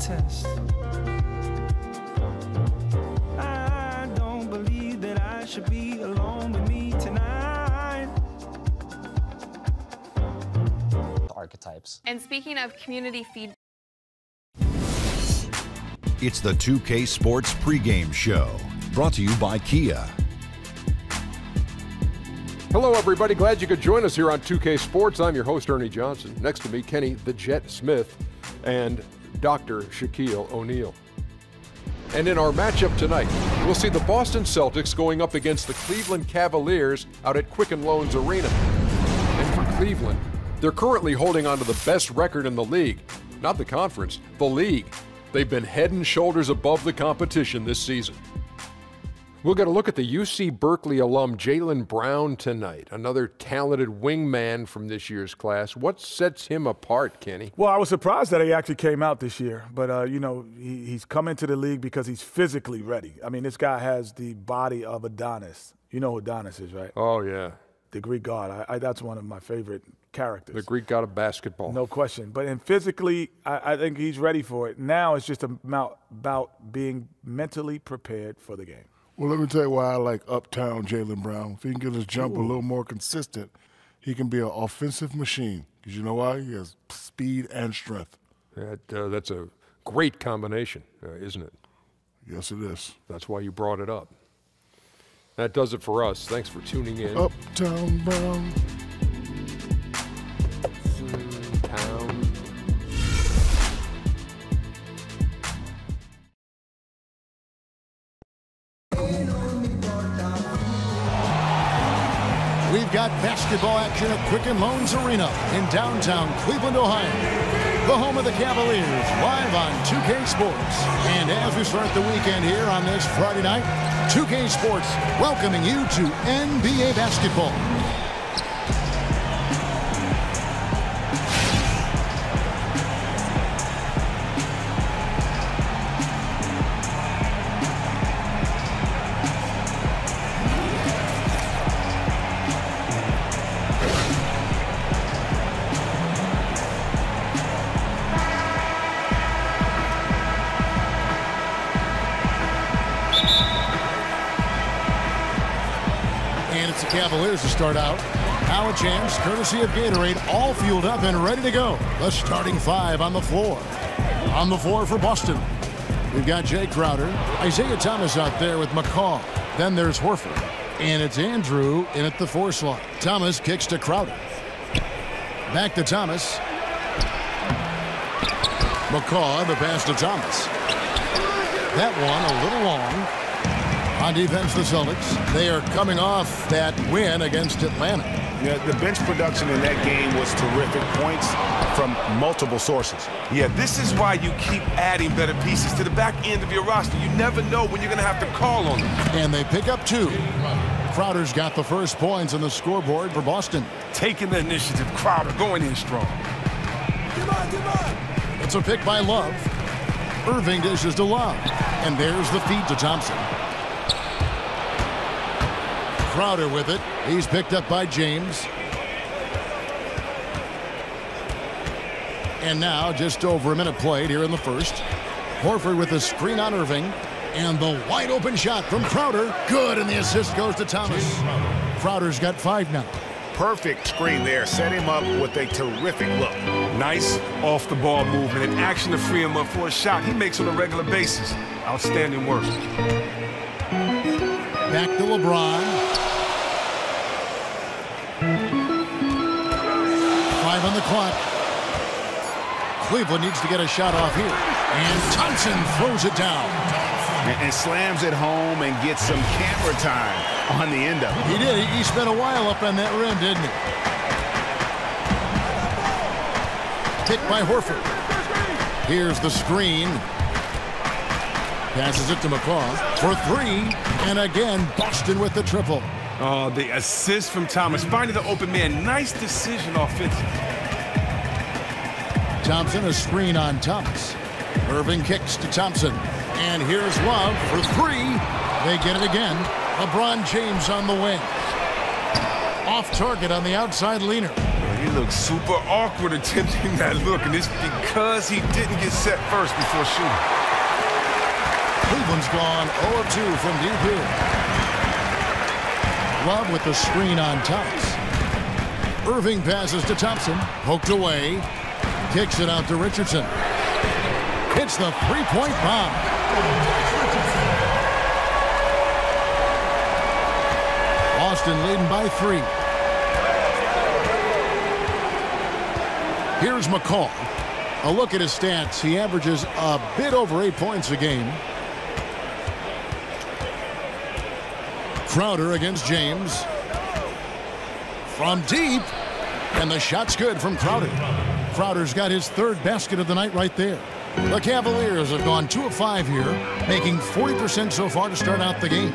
test. I don't believe that I should be alone with me tonight. Archetypes. And speaking of community feedback, It's the 2K Sports pregame show, brought to you by Kia. Hello, everybody. Glad you could join us here on 2K Sports. I'm your host, Ernie Johnson. Next to me, Kenny the Jet Smith and Dr. Shaquille O'Neal. And in our matchup tonight, we'll see the Boston Celtics going up against the Cleveland Cavaliers out at Quicken Loans Arena. And for Cleveland, they're currently holding on to the best record in the league. Not the conference, the league. They've been head and shoulders above the competition this season. We'll get a look at the UC Berkeley alum Jaylen Brown tonight, another talented wingman from this year's class. What sets him apart, Kenny? Well, I was surprised that he actually came out this year. But, you know, he's come into the league because he's physically ready. I mean, this guy has the body of Adonis. You know who Adonis is, right? Oh, yeah. The Greek god. That's one of my favorite characters. The Greek god of basketball. No question. But physically, I think he's ready for it. Now it's just about being mentally prepared for the game. Well, let me tell you why I like Uptown Jaylen Brown. If he can get his jump a little more consistent, he can be an offensive machine. Because you know why? He has speed and strength. That's a great combination, isn't it? Yes, it is. That's why you brought it up. That does it for us. Thanks for tuning in. Uptown Brown. Town. We've got basketball action at Quicken Loans Arena in downtown Cleveland, Ohio. The home of the Cavaliers, live on 2K Sports. And as we start the weekend here on this Friday night, 2K Sports welcoming you to NBA basketball. Cavaliers to start out. Now a chance, courtesy of Gatorade, all fueled up and ready to go. The starting five on the floor. On the floor for Boston, we've got Jay Crowder, Isaiah Thomas out there with McCaw. Then there's Horford. And it's Andrew in at the 4 slot. Thomas kicks to Crowder. Back to Thomas. McCaw, the pass to Thomas. That one a little long. On defense, the Celtics, they are coming off that win against Atlanta. Yeah, the bench production in that game was terrific. Points from multiple sources. Yeah, this is why you keep adding better pieces to the back end of your roster. You never know when you're going to have to call on them. And they pick up 2. Crowder's got the first points on the scoreboard for Boston. Taking the initiative, Crowder going in strong. It's a pick by Love. Irving dishes to Love. And there's the feed to Thompson. Crowder with it. He's picked up by James. And now just over a minute played here in the first. Horford with the screen on Irving. And the wide open shot from Crowder. Good, and the assist goes to Thomas. Crowder's got 5 now. Perfect screen there. Set him up with a terrific look. Nice off-the-ball movement and action to free him up for a shot he makes on a regular basis. Outstanding work. Back to LeBron. 5 on the clock. Cleveland needs to get a shot off here. And Thompson throws it down. And slams it home and gets some camera time on the end of it. He did. He spent a while up on that rim, didn't he? Picked by Horford. Here's the screen. Passes it to McCaw for 3. And again, Boston with the triple. Oh, the assist from Thomas. Finding the open man. Nice decision offensively. Thompson, a screen on Thomas. Irving kicks to Thompson. And here's Love for 3. They get it again. LeBron James on the wing. Off target on the outside leaner. He looks super awkward attempting that look, and it's because he didn't get set first before shooting. Cleveland's gone 0 of 2 from deep here. Love with the screen on Thomas. Irving passes to Thompson. Poked away. Kicks it out to Richardson. Hits the three-point bomb. Boston leading by 3. Here's McCall. A look at his stats. He averages a bit over 8 points a game. Crowder against James. From deep. And the shot's good from Crowder. Crowder's got his 3rd basket of the night right there. The Cavaliers have gone 2 of 5 here, making 40% so far to start out the game.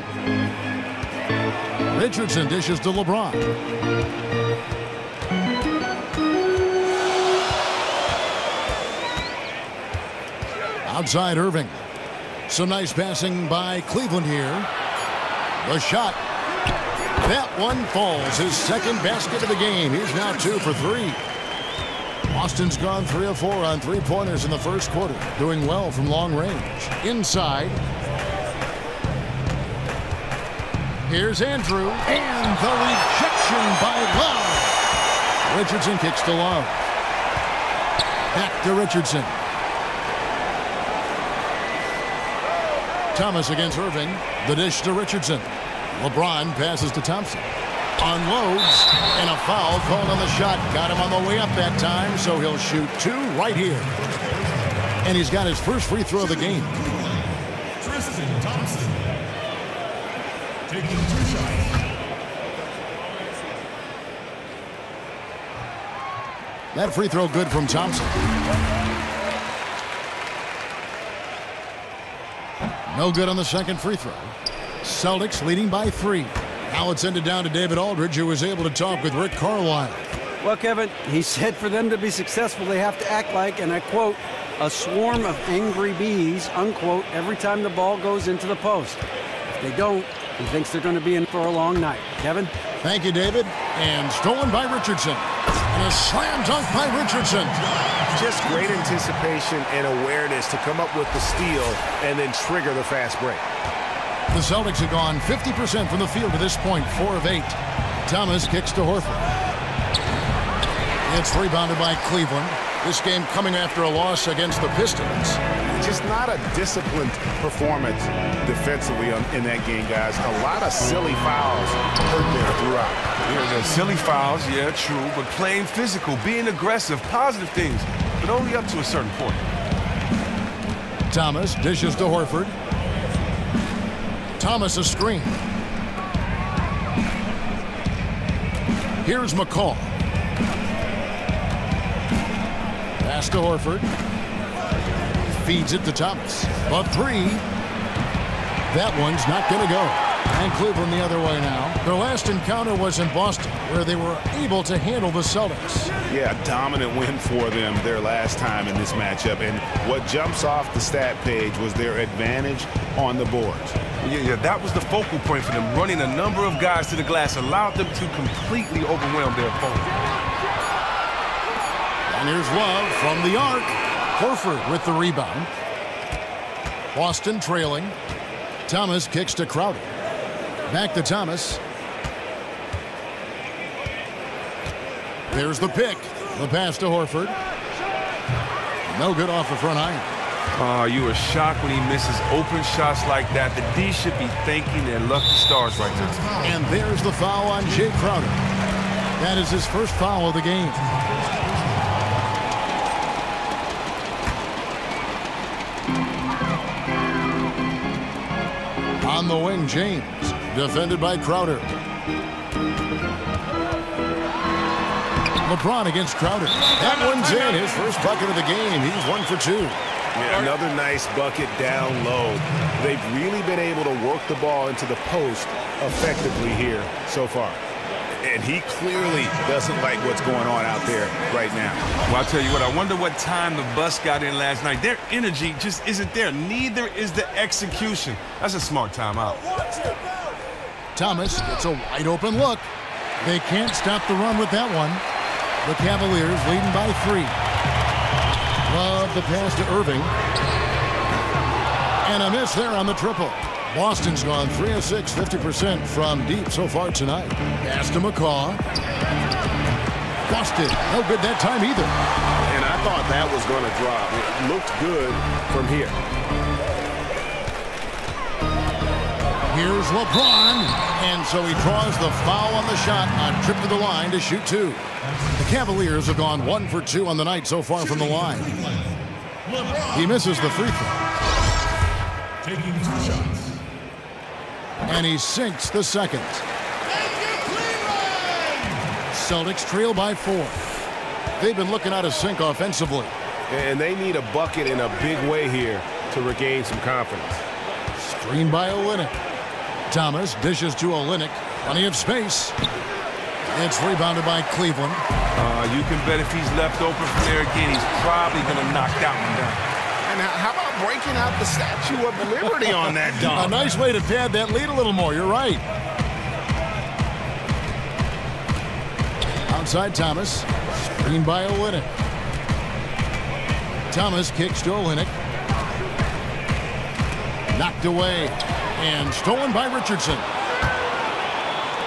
Richardson dishes to LeBron. Outside Irving. Some nice passing by Cleveland here. The shot. That one falls. His 2nd basket of the game. He's now 2 for 3. Boston's gone 3 of 4 on 3-pointers in the first quarter. Doing well from long range. Inside. Here's Andrew. And the rejection by Love. Richardson kicks to Love. Back to Richardson. Thomas against Irving. The dish to Richardson. LeBron passes to Thompson. Unloads. And a foul called on the shot. Got him on the way up that time, so he'll shoot 2 right here. And he's got his first free throw of the game. Tristan Thompson. Taking 2 shots. That free throw good from Thompson. No good on the 2nd free throw. Celtics leading by 3. Now it's ended down to David Aldridge, who was able to talk with Rick Carlisle. Well, Kevin, he said for them to be successful, they have to act like, and I quote, a swarm of angry bees, unquote, every time the ball goes into the post. If they don't, he thinks they're going to be in for a long night. Kevin? Thank you, David. And stolen by Richardson. And a slam dunk by Richardson. Just great anticipation and awareness to come up with the steal and then trigger the fast break. The Celtics have gone 50% from the field to this point, 4 of 8. Thomas kicks to Horford. It's rebounded by Cleveland. This game coming after a loss against the Pistons. Just not a disciplined performance defensively in that game, guys. A lot of silly fouls hurt there throughout. Yeah, the silly fouls, yeah, true, but playing physical, being aggressive, positive things, but only up to a certain point. Thomas dishes to Horford. Thomas a screen. Here's McCall. Pass to Horford. Feeds it to Thomas. But 3. That one's not going to go. And Cleveland the other way now. Their last encounter was in Boston, where they were able to handle the Celtics. Yeah, a dominant win for them their last time in this matchup. And what jumps off the stat page was their advantage on the boards. Yeah, that was the focal point for them. Running a number of guys to the glass allowed them to completely overwhelm their opponent. And here's Love from the arc. Horford with the rebound. Boston trailing. Thomas kicks to Crowder. Back to Thomas. There's the pick. The pass to Horford. No good off the front iron. You were shocked when he misses open shots like that. The D should be thanking their lucky stars right now. And there's the foul on Jay Crowder. That is his first foul of the game. On the wing, James. Defended by Crowder. LeBron against Crowder. That one's in. His first bucket of the game. He's 1 for 2. Yeah, another nice bucket down low. They've really been able to work the ball into the post effectively here so far. And he clearly doesn't like what's going on out there right now. Well, I'll tell you what, I wonder what time the bus got in last night. Their energy just isn't there. Neither is the execution. That's a smart timeout. Thomas gets a wide open look. They can't stop the run with that one. The Cavaliers leading by 3. Love the pass to Irving. And a miss there on the triple. Boston's gone 3 of 6, 50% from deep so far tonight. Pass to McCaw. Busted. No good that time either. And I thought that was going to drop. It looked good from here. Here's LeBron. And so he draws the foul on the shot on trip to the line to shoot 2. The Cavaliers have gone 1 for 2 on the night so far from the line. He misses the free throw. Taking 2 shots. And he sinks the second. Celtics trail by 4. They've been looking out of sync offensively. And they need a bucket in a big way here to regain some confidence. Screen by Olynyk. Thomas dishes to Olynyk. Plenty of space. It's rebounded by Cleveland. You can bet if he's left open from there again, he's probably going to knock that one down. And how about breaking out the Statue of Liberty on that dunk? A nice way to pad that lead a little more. You're right. Outside Thomas. Screen by Olynyk. Thomas kicks to Olynyk. Knocked away. And stolen by Richardson.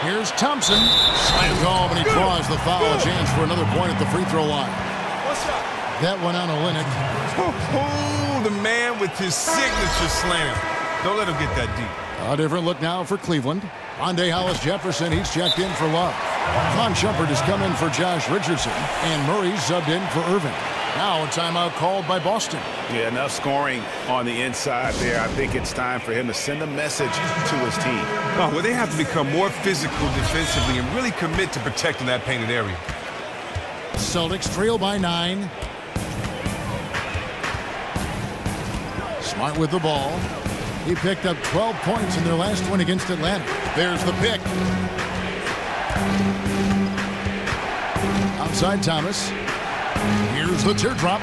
Here's Thompson. Slams home and he draws the foul. A chance for another point at the free throw line. That one on Olynyk. Oh, the man with his signature slam. Don't let him get that deep. A different look now for Cleveland. Andre Hollis-Jefferson, he's checked in for Love. Con Shumpert has come in for Josh Richardson. And Murray subbed in for Irving. Now a timeout called by Boston. Yeah, enough scoring on the inside there. I think it's time for him to send a message to his team. Oh, well, they have to become more physical defensively and really commit to protecting that painted area. Celtics trail by 9. Smart with the ball. He picked up 12 points in their last one against Atlanta. There's the pick. Outside Thomas. Here's the teardrop.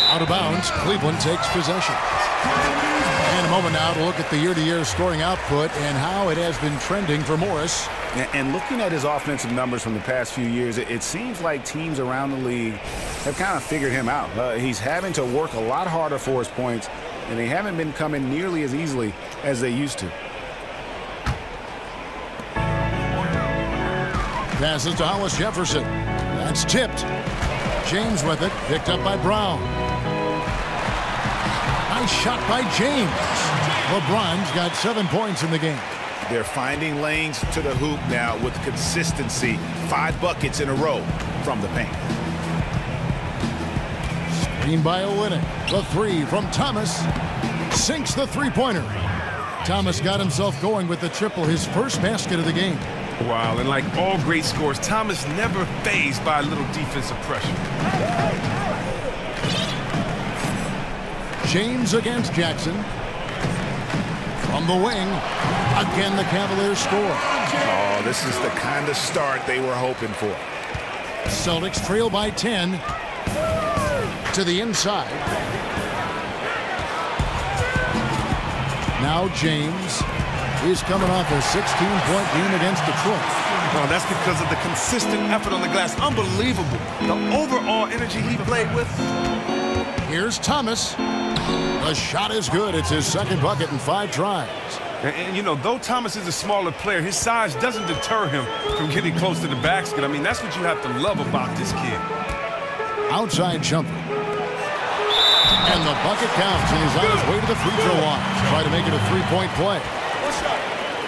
Out of bounds. Cleveland takes possession. And a moment now to look at the year-to-year scoring output and how it has been trending for Morris. And looking at his offensive numbers from the past few years, it seems like teams around the league have kind of figured him out. He's having to work a lot harder for his points, and they haven't been coming nearly as easily as they used to. Passes to Hollis-Jefferson. That's tipped. James with it, picked up by Brown. Nice shot by James. LeBron's got 7 points in the game. They're finding lanes to the hoop now with consistency. 5 buckets in a row from the paint. Screen by Olynyk. The 3 from Thomas. Sinks the three-pointer. Thomas got himself going with the triple, his first basket of the game. Wow, and like all great scorers, Thomas never fazed by a little defensive pressure. James against Jackson. From the wing. Again, the Cavaliers score. Oh, this is the kind of start they were hoping for. Celtics trail by 10. To the inside. Now James. He's coming off a 16-point game against Detroit. Well, that's because of the consistent effort on the glass. Unbelievable. The overall energy he played with. Here's Thomas. The shot is good. It's his second bucket in 5 tries. And, you know, though Thomas is a smaller player, his size doesn't deter him from getting close to the basket. I mean, that's what you have to love about this kid. Outside jumper. And the bucket counts, and he's on his way to the free throw line. Try to make it a 3-point play.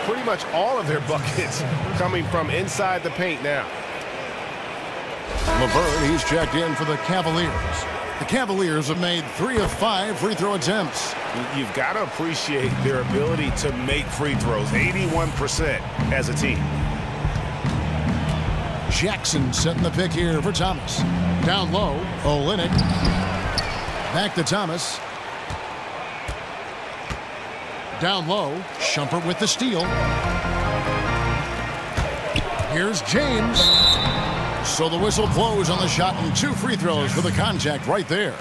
Pretty much all of their buckets coming from inside the paint now. LeVert, he's checked in for the Cavaliers. The Cavaliers have made 3 of 5 free throw attempts. You've got to appreciate their ability to make free throws, 81% as a team. Jackson setting the pick here for Thomas. Down low, Olynyk. Back to Thomas. Down low, Shumpert with the steal. Here's James. So the whistle blows on the shot and 2 free throws for the contact right there.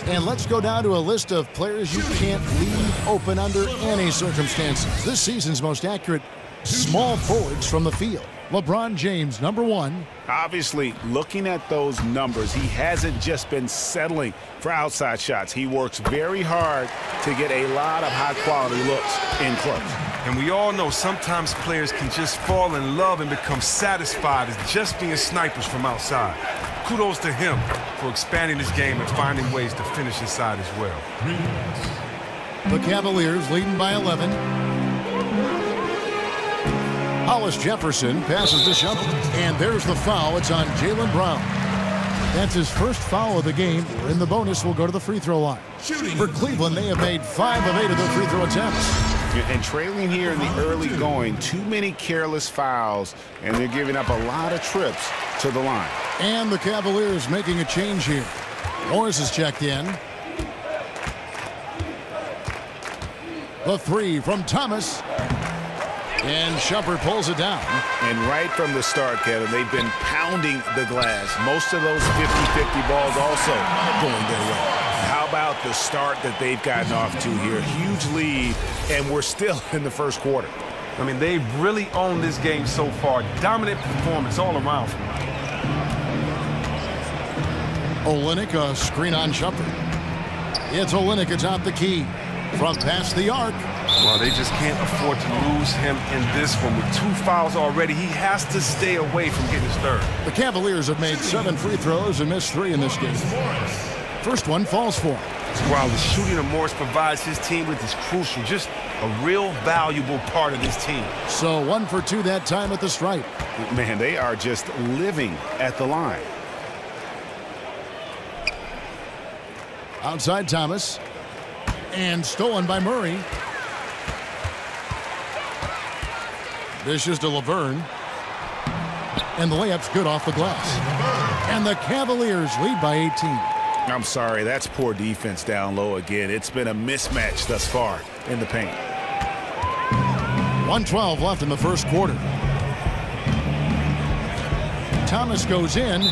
And let's go down to a list of players you can't leave open under any circumstances. This season's most accurate small forwards from the field. LeBron James, number 1. Obviously, looking at those numbers, he hasn't just been settling for outside shots. He works very hard to get a lot of high-quality looks in close. And we all know sometimes players can just fall in love and become satisfied as just being snipers from outside. Kudos to him for expanding his game and finding ways to finish inside as well. The Cavaliers leading by 11. Hollis Jefferson passes to Shumpert. And there's the foul. It's on Jaylen Brown. That's his first foul of the game. In the bonus, will go to the free throw line. For Cleveland, they have made 5 of 8 of their free throw attempts. And trailing here in the early going, too many careless fouls, and they're giving up a lot of trips to the line. And the Cavaliers making a change here. Morris is checked in. The 3 from Thomas. And Shumpert pulls it down. And right from the start, Kevin, they've been pounding the glass. Most of those 50-50 balls also going their way. How about the start that they've gotten off to here? Huge lead, and we're still in the first quarter. I mean, they've really owned this game so far. Dominant performance all around from them. Olynyk, a screen on Shumpert. It's Olynyk, it's out the key. From past the arc. Well, they just can't afford to lose him in this one. With 2 fouls already, he has to stay away from getting his third. The Cavaliers have made 7 free throws and missed 3 in this game. First one falls for him. While the shooting of Morris provides his team with is crucial, just a real valuable part of this team. So 1 for 2 that time at the stripe. Man, they are just living at the line. Outside Thomas. And stolen by Murray. Dishes to Laverne. And the layup's good off the glass. And the Cavaliers lead by 18. I'm sorry, that's poor defense down low again. It's been a mismatch thus far in the paint. 1:12 left in the first quarter. Thomas goes in.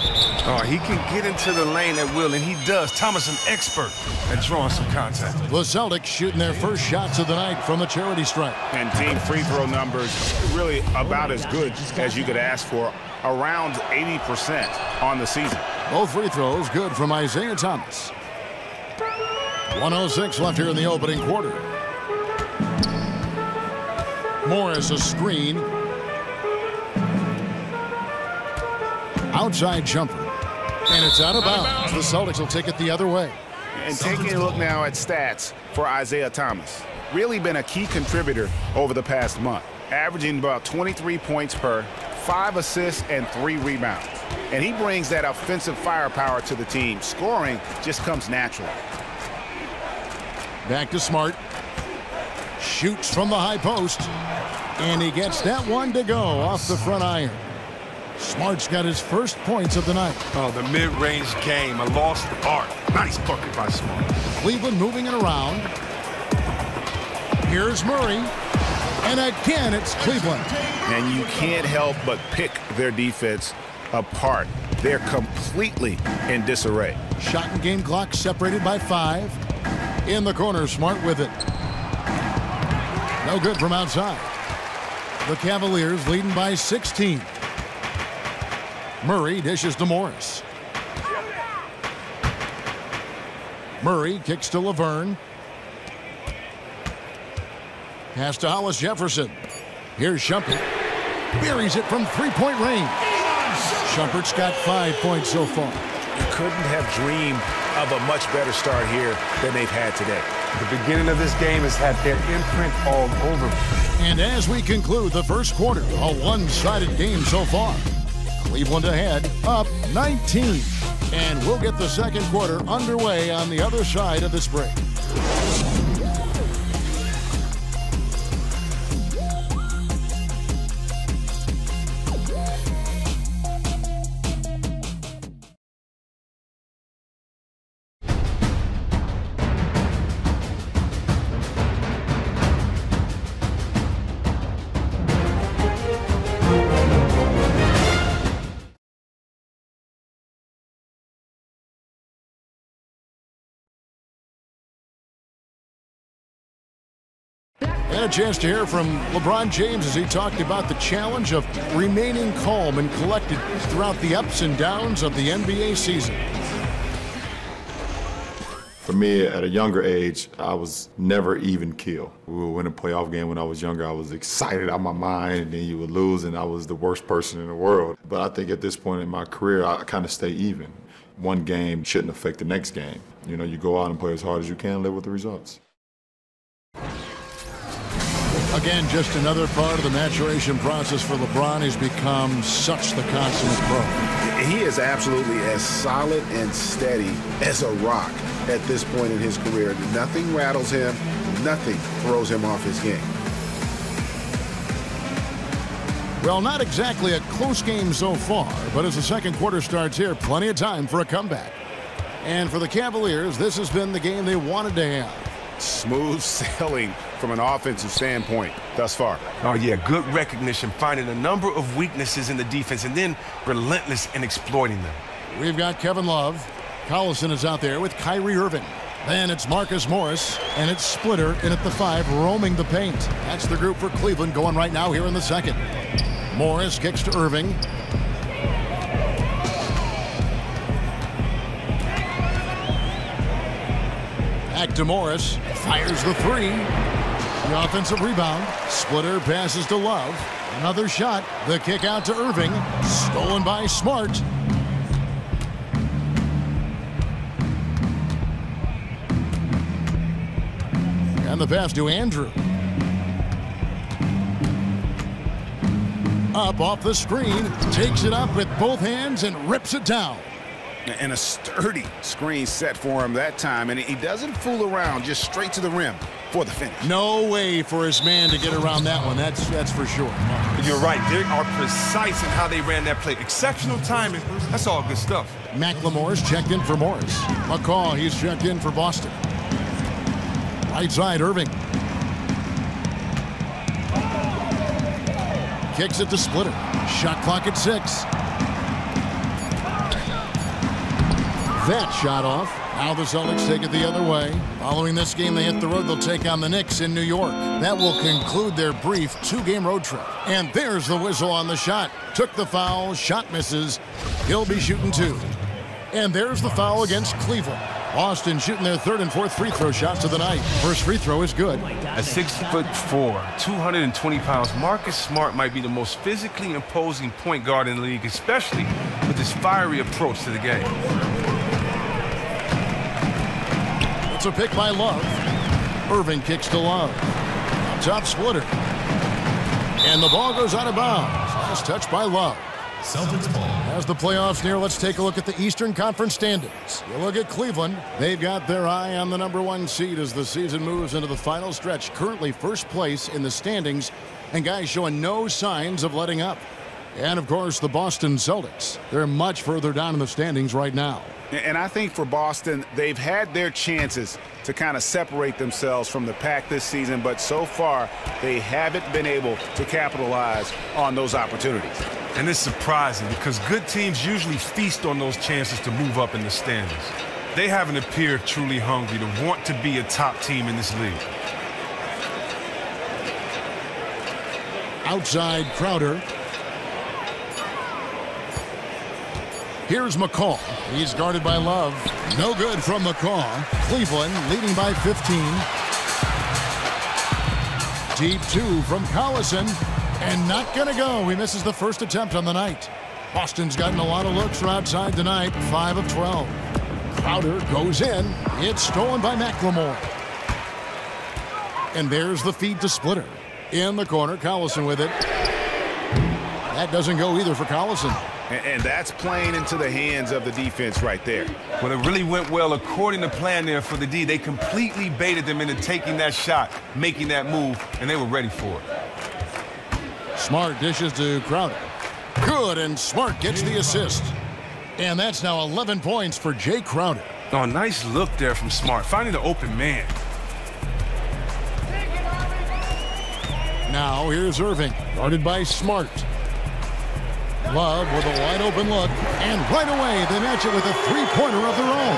Oh, he can get into the lane at will, and he does. Thomas, an expert at drawing some contact. The Celtics shooting their first shots of the night from the charity stripe. And team free throw numbers really about as good as you could ask for. Around 80% on the season. Both free throws good from Isaiah Thomas. 1:06 left here in the opening quarter. Morris a screen. Outside jumper. And it's out of bounds. The Celtics will take it the other way. And taking a look now at stats for Isaiah Thomas. Really been a key contributor over the past month. Averaging about 23 points per, 5 assists, and 3 rebounds. And he brings that offensive firepower to the team. Scoring just comes naturally. Back to Smart. Shoots from the high post. And he gets that one to go off the front iron. Smart's got his first points of the night. Oh, the mid-range game, a lost art. Nice bucket by Smart. Cleveland moving it around. Here's Murray. And again, it's Cleveland. And you can't help but pick their defense apart. They're completely in disarray. Shot and game clock separated by 5. In the corner, Smart with it. No good from outside. The Cavaliers leading by 16. Murray dishes to Morris. Murray kicks to Laverne. Pass to Hollis Jefferson. Here's Shumpert. Buries it from three-point range. Shumpert's got 5 points so far. You couldn't have dreamed of a much better start here than they've had today. The beginning of this game has had their imprint all over. And as we conclude the first quarter, a one-sided game so far. Cleveland ahead, up 19. And we'll get the second quarter underway on the other side of this break. had a chance to hear from LeBron James as he talked about the challenge of remaining calm and collected throughout the ups and downs of the NBA season. For me, at a younger age, I was never even keel. We would win a playoff game when I was younger. I was excited out of my mind, and then you would lose, and I was the worst person in the world. But I think at this point in my career, I kind of stay even. One game shouldn't affect the next game. You know, you go out and play as hard as you can, live with the results. Again, just another part of the maturation process for LeBron. He's become such the consummate pro. He is absolutely as solid and steady as a rock at this point in his career. Nothing rattles him. Nothing throws him off his game. Well, not exactly a close game so far, but as the second quarter starts here, plenty of time for a comeback. And for the Cavaliers, this has been the game they wanted to have. Smooth sailing from an offensive standpoint thus far. Oh, yeah, good recognition, finding a number of weaknesses in the defense and then relentless in exploiting them. We've got Kevin Love. Collison is out there with Kyrie Irving. Then it's Marcus Morris, and it's Splitter in at the 5, roaming the paint. That's the group for Cleveland going right now here in the second. Morris kicks to Irving. Back to Morris, fires the 3. The offensive rebound. Splitter passes to Love. Another shot. The kick out to Irving. Stolen by Smart. And the pass to Andrew. Up off the screen. Takes it up with both hands and rips it down. And a sturdy screen set for him that time, and he doesn't fool around, just straight to the rim for the finish. No way for his man to get around that one, that's for sure. You're right, they are precise in how they ran that play. Exceptional timing, that's all good stuff. McLemore's checked in for Morris. McCaw, he's checked in for Boston. Right side, Irving. Kicks it to Splitter. Shot clock at 6. That shot off. Now the Celtics take it the other way. Following this game, they hit the road. They'll take on the Knicks in New York. That will conclude their brief 2-game road trip. And there's the whistle on the shot. Took the foul. Shot misses. He'll be shooting 2. And there's the foul against Cleveland. Boston shooting their 3rd and 4th free throw shots of the night. First free throw is good. At 6'4", 220 pounds, Marcus Smart might be the most physically imposing point guard in the league, especially with his fiery approach to the game. It's a pick by Love. Irving kicks to Love. Top Splitter. And the ball goes out of bounds. Last touch by Love. Celtics ball. As the playoffs near, let's take a look at the Eastern Conference standings. You look at Cleveland. They've got their eye on the #1 seed as the season moves into the final stretch. Currently first place in the standings, and guys showing no signs of letting up. And, of course, the Boston Celtics. They're much further down in the standings right now. And I think for Boston, they've had their chances to kind of separate themselves from the pack this season, but so far they haven't been able to capitalize on those opportunities. And it's surprising because good teams usually feast on those chances to move up in the standings. They haven't appeared truly hungry to want to be a top team in this league. Outside Crowder. Here's McCaw. He's guarded by Love. No good from McCaw. Cleveland leading by 15. Deep 2 from Collison. And not going to go. He misses the first attempt on the night. Boston's gotten a lot of looks from outside tonight. 5 of 12. Crowder goes in. It's stolen by McLemore. And there's the feed to Splitter. In the corner, Collison with it. That doesn't go either for Collison. And that's playing into the hands of the defense right there. Well, it really went well according to plan there for the D. They completely baited them into taking that shot, making that move, and they were ready for it. Smart dishes to Crowder. Good, and Smart gets the assist. And that's now 11 points for Jay Crowder. Oh, nice look there from Smart, finding the open man. Now here's Irving, guarded by Smart. Love with a wide open look, and right away they match it with a three-pointer of their own.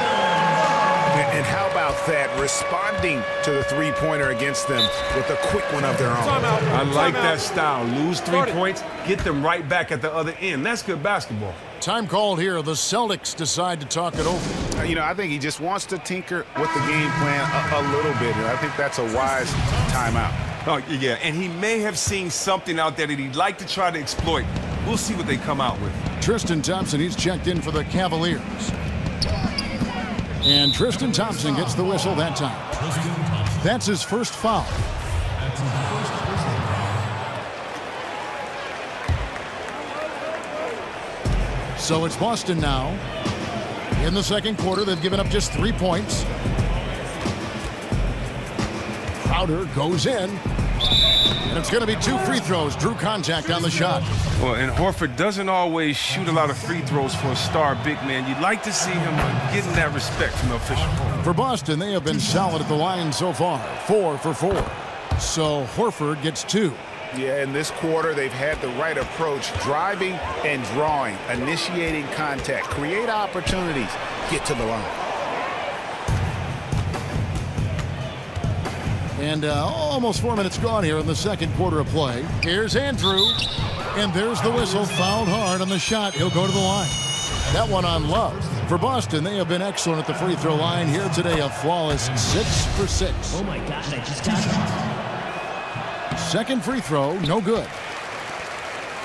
And how about that, responding to the three-pointer against them with a quick one of their own. I like that style. Lose 3 points, get them right back at the other end. That's good basketball. Time called here. The Celtics decide to talk it over. I think he just wants to tinker with the game plan a little bit, and I think that's a wise timeout. Oh, yeah, and he may have seen something out there that he'd like to try to exploit. We'll see what they come out with. Tristan Thompson, he's checked in for the Cavaliers. And Tristan Thompson gets the whistle that time. That's his first foul. So it's Boston now. In the second quarter, they've given up just 3 points. Crowder goes in. And it's going to be 2 free throws. Drew contact on the shot. Well, and Horford doesn't always shoot a lot of free throws for a star big man. You'd like to see him getting that respect from the official. For Boston, they have been solid at the line so far. 4 for 4. So Horford gets 2. Yeah, in this quarter, they've had the right approach, driving and drawing, initiating contact, create opportunities, get to the line. And almost 4 minutes gone here in the second quarter of play. Here's Andrew. And there's the whistle. Fouled hard on the shot. He'll go to the line. That one on Love. For Boston, they have been excellent at the free throw line here today. A flawless 6 for 6. Oh, my gosh, I just tapped it. Second free throw, no good.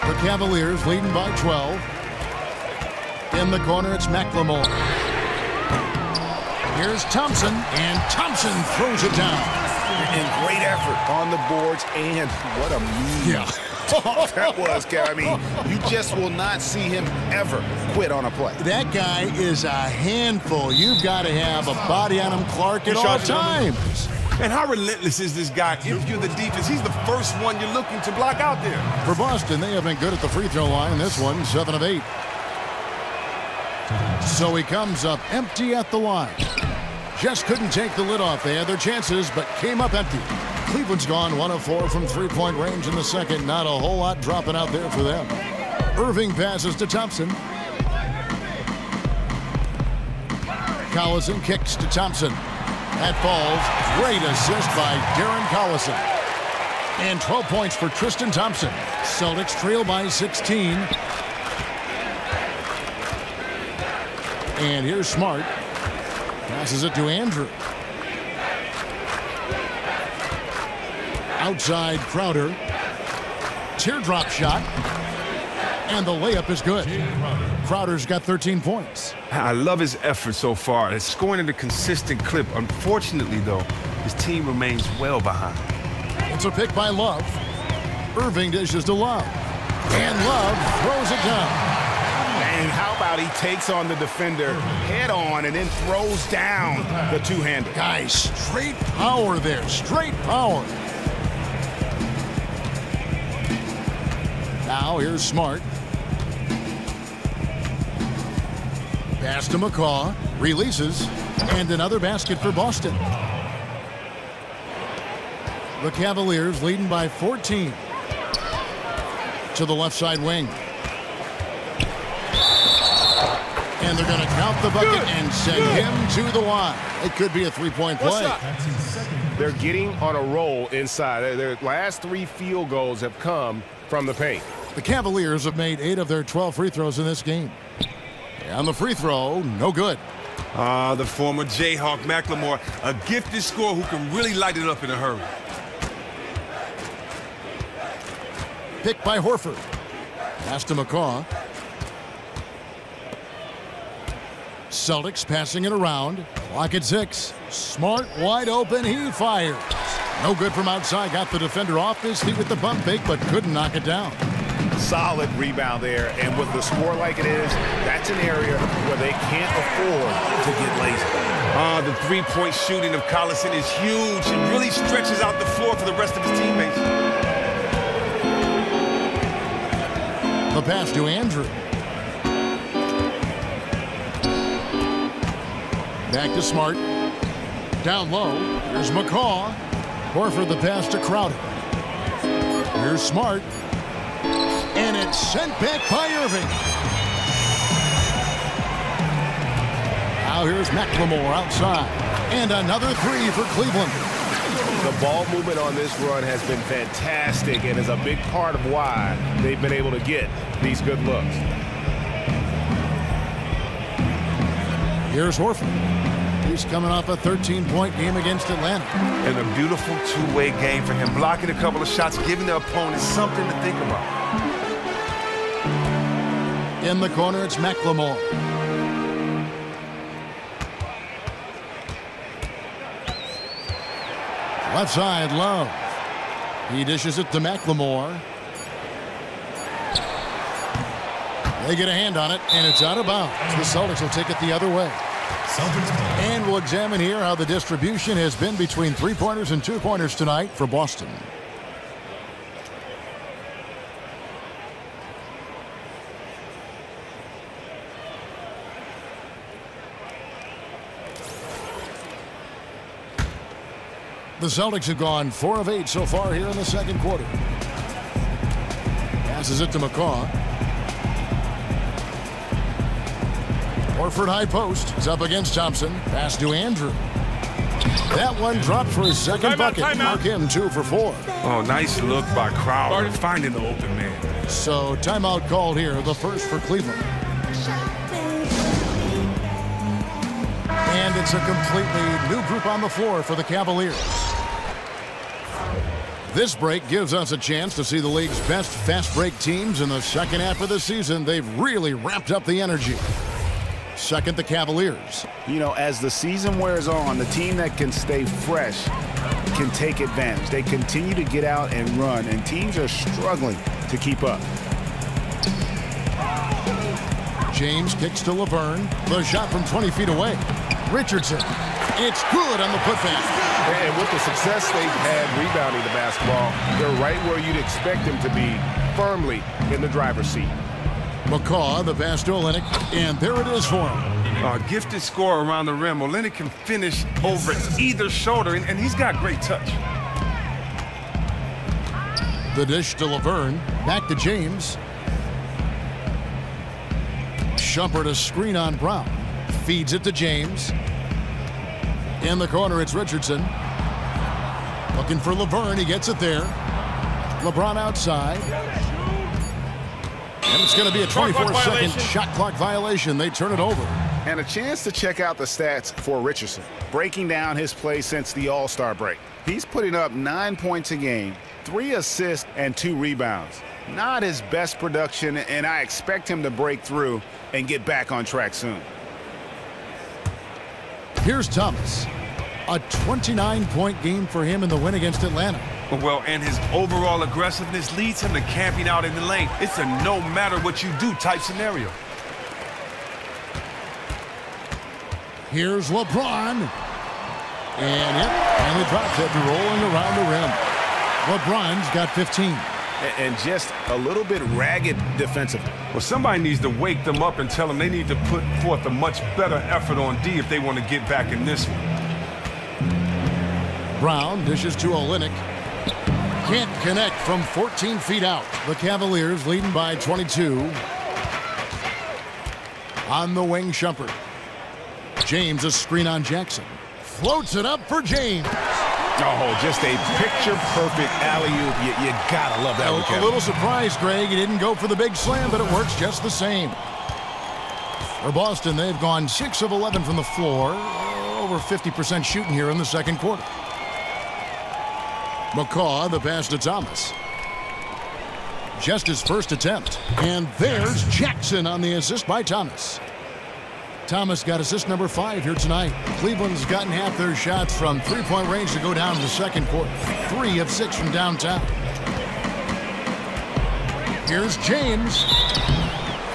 The Cavaliers leading by 12. In the corner, it's McLemore. Here's Thompson, and Thompson throws it down. And great effort on the boards, and what a move. Yeah. That was, I mean, you just will not see him ever quit on a play. That guy is a handful. You've got to have a body on him, Clark, at all times. And how relentless is this guy? If you're the defense, he's the first one you're looking to block out there. For Boston, they have been good at the free throw line. This one, 7 of 8. So he comes up empty at the line. Just couldn't take the lid off. They had their chances, but came up empty. Cleveland's gone 1 of 4 from three-point range in the second. Not a whole lot dropping out there for them. Irving passes to Thompson. Collison kicks to Thompson. That falls. Great assist by Darren Collison. And 12 points for Tristan Thompson. Celtics trail by 16. And here's Smart. Passes it to Andrew. Outside Crowder. Teardrop shot. And the layup is good. Crowder's got 13 points. I love his effort so far. It's scoring at a consistent clip. Unfortunately, though, his team remains well behind. It's a pick by Love. Irving dishes to Love. And Love throws it down. And how about he takes on the defender head on and then throws down the two-hander. Guys, straight power there. Straight power. Now here's Smart. Pass to McCaw. Releases. And another basket for Boston. The Cavaliers leading by 14. To the left side wing. And they're going to count the bucket and send him to the line. It could be a three-point play. They're getting on a roll inside. Their last 3 field goals have come from the paint. The Cavaliers have made 8 of their 12 free throws in this game. And the free throw, no good. The former Jayhawk McLemore, a gifted scorer who can really light it up in a hurry. Picked by Horford. Pass to McCaw. Celtics passing it around. Clock at 6. Smart wide open. He fires. No good from outside. Got the defender off his feet with the bump fake, but couldn't knock it down. Solid rebound there. And with the score like it is, that's an area where they can't afford to get lazy. The three-point shooting of Collison is huge. It really stretches out the floor for the rest of his teammates. The pass to Andrew. Back to Smart. Down low. Here's McCaw. Horford the pass to Crowder. Here's Smart. And it's sent back by Irving. Now here's McLemore outside. And another three for Cleveland. The ball movement on this run has been fantastic and is a big part of why they've been able to get these good looks. Here's Horford. He's coming off a 13-point game against Atlanta. And a beautiful two-way game for him. Blocking a couple of shots, giving the opponent something to think about. In the corner, it's McLemore. Left side, Love. He dishes it to McLemore. They get a hand on it, and it's out of bounds. The Celtics will take it the other way. And we'll examine here how the distribution has been between three-pointers and two-pointers tonight for Boston. The Celtics have gone 4 of 8 so far here in the second quarter. Passes it to McCaw. Horford high post is up against Thompson. Pass to Andrew. That one dropped for his second bucket. Mark him 2 for 4. Oh, nice look by Crowder, finding the open man. So timeout called here, the first for Cleveland. And it's a completely new group on the floor for the Cavaliers. This break gives us a chance to see the league's best fast break teams in the second half of the season. They've really ramped up the energy. Second, the Cavaliers. You know, as the season wears on, the team that can stay fresh can take advantage. They continue to get out and run, and teams are struggling to keep up. James kicks to Laverne. The shot from 20 feet away. Richardson. It's good on the putback. And with the success they've had rebounding the basketball, they're right where you'd expect them to be, firmly in the driver's seat. McCaw, the pass to Olynyk, and there it is for him. Gifted scorer around the rim. Olynyk can finish over either shoulder, and he's got great touch. The dish to Laverne. Back to James. Shumpert a screen on Brown. Feeds it to James. In the corner, it's Richardson. Looking for Laverne. He gets it there. LeBron outside. And it's going to be a 24-second shot clock violation. They turn it over. And a chance to check out the stats for Richardson. Breaking down his play since the All-Star break. He's putting up 9 points a game, 3 assists, and 2 rebounds. Not his best production, and I expect him to break through and get back on track soon. Here's Thomas. A 29-point game for him in the win against Atlanta. Well, and his overall aggressiveness leads him to camping out in the lane. It's a no matter what you do type scenario. Here's LeBron. And yep, finally drops it, rolling around the rim. LeBron's got 15. And just a little bit ragged defensively. Well, somebody needs to wake them up and tell them they need to put forth a much better effort on D if they want to get back in this one. Brown dishes to Olynyk. Can't connect from 14 feet out. The Cavaliers leading by 22. On the wing, Shumpert. James a screen on Jackson. Floats it up for James. Oh, just a picture-perfect alley-oop. You gotta love that. A little surprised, Greg. He didn't go for the big slam, but it works just the same. For Boston, they've gone 6 of 11 from the floor. Over 50% shooting here in the second quarter. McCaw, the pass to Thomas. Just his first attempt. And there's Jackson on the assist by Thomas. Thomas got assist number 5 here tonight. Cleveland's gotten half their shots from three-point range to go down in the second quarter. 3 of 6 from downtown. Here's James.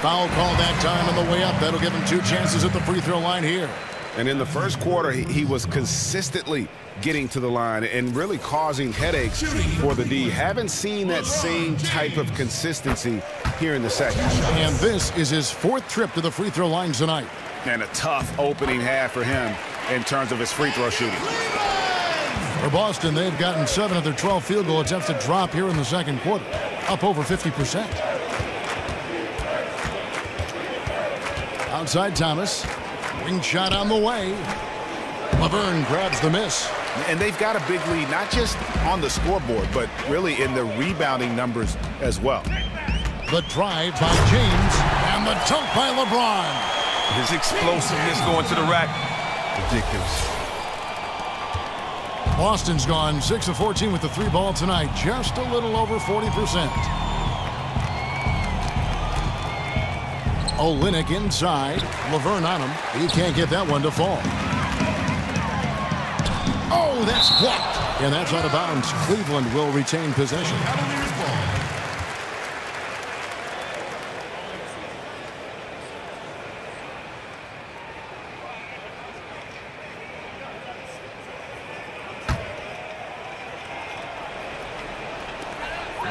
Foul call that time on the way up. That'll give him 2 chances at the free throw line here. And in the first quarter, he was consistently getting to the line and really causing headaches for the D. Haven't seen that same type of consistency here in the second. And this is his 4th trip to the free throw line tonight. And a tough opening half for him in terms of his free throw shooting. For Boston, they've gotten 7 of their 12 field goal attempts to drop here in the second quarter, up over 50%. Outside Thomas. Ring shot on the way. Laverne grabs the miss. And they've got a big lead, not just on the scoreboard, but really in the rebounding numbers as well. The drive by James and the dunk by LeBron. His explosiveness going to the rack, ridiculous. Boston's gone 6 of 14 with the 3-ball tonight, just a little over 40%. Olynyk inside. Laverne on him. He can't get that one to fall. Oh, that's blocked. And that's out of bounds. Cleveland will retain possession.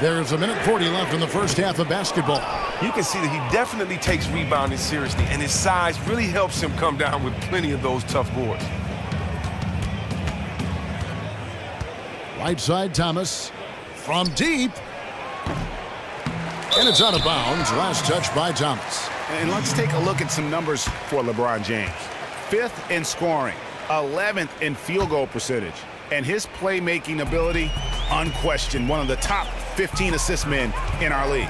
There's a minute 40 left in the first half of basketball. You can see that he definitely takes rebounding seriously, and his size really helps him come down with plenty of those tough boards. Right side, Thomas. From deep. And it's out of bounds. Last touch by Thomas. And let's take a look at some numbers for LeBron James. 5th in scoring, 11th in field goal percentage. And his playmaking ability, unquestioned, one of the top 15 assist men in our league.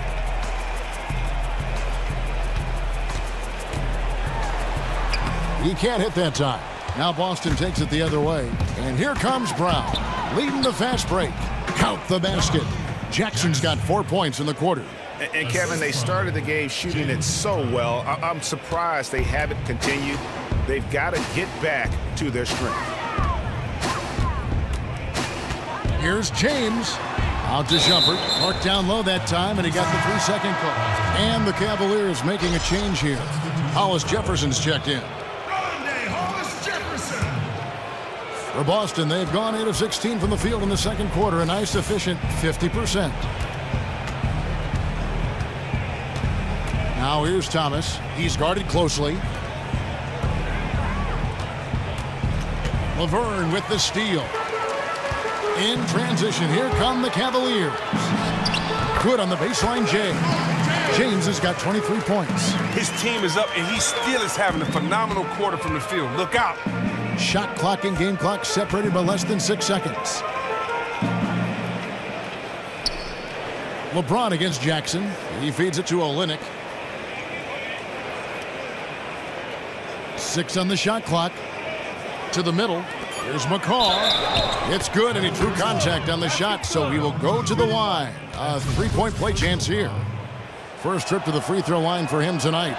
He can't hit that time. Now Boston takes it the other way. And here comes Brown, leading the fast break. Count the basket. Jackson's got 4 points in the quarter. And Kevin, they started the game shooting it so well. I'm surprised they haven't continued. They've got to get back to their strength. Here's James. Out to Shumpert. Marked down low that time, and he got the 3-second call. And the Cavaliers making a change here. Hollis Jefferson's checked in. For Boston, they've gone 8 of 16 from the field in the second quarter, a nice efficient 50%. Now here's Thomas. He's guarded closely. Laverne with the steal. In transition, here come the Cavaliers. Good on the baseline, James has got 23 points. His team is up, and he still is having a phenomenal quarter from the field. Look out. Shot clock and game clock separated by less than 6 seconds. LeBron against Jackson. He feeds it to Olynyk. 6 on the shot clock. To the middle. Here's McCall. It's good, and he drew contact on the shot, so he will go to the line. A 3-point play chance here. First trip to the free throw line for him tonight.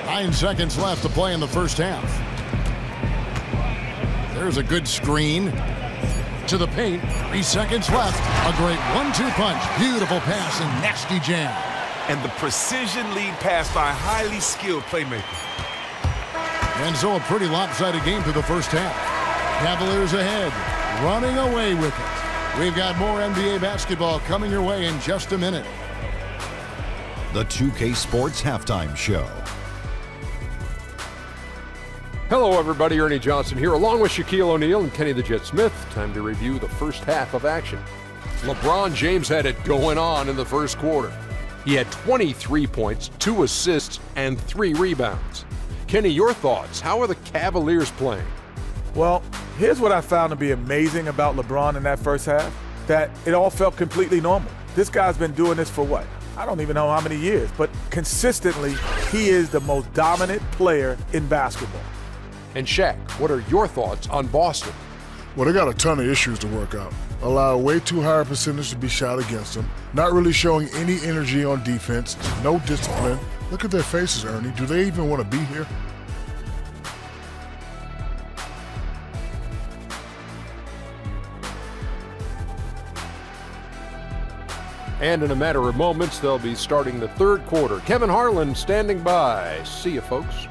9 seconds left to play in the first half. There's a good screen. To the paint. 3 seconds left. A great 1-2 punch. Beautiful pass and nasty jam. And the precision lead pass by a highly skilled playmaker. And so a pretty lopsided game through the first half. Cavaliers ahead, running away with it. We've got more NBA basketball coming your way in just a minute. The 2K Sports Halftime Show. Hello, everybody. Ernie Johnson here, along with Shaquille O'Neal and Kenny the Jet Smith. Time to review the first half of action. LeBron James had it going on in the first quarter. He had 23 points, 2 assists, and 3 rebounds. Kenny, your thoughts? How are the Cavaliers playing? Well, here's what I found to be amazing about LeBron in that first half, that it all felt completely normal. This guy's been doing this for what? I don't even know how many years, but consistently, he is the most dominant player in basketball. And Shaq, what are your thoughts on Boston? Well, they got a ton of issues to work out. Allow way too high a percentage to be shot against them. Not really showing any energy on defense. No discipline. Look at their faces, Ernie. Do they even want to be here? And in a matter of moments, they'll be starting the third quarter. Kevin Harlan standing by. See you, folks.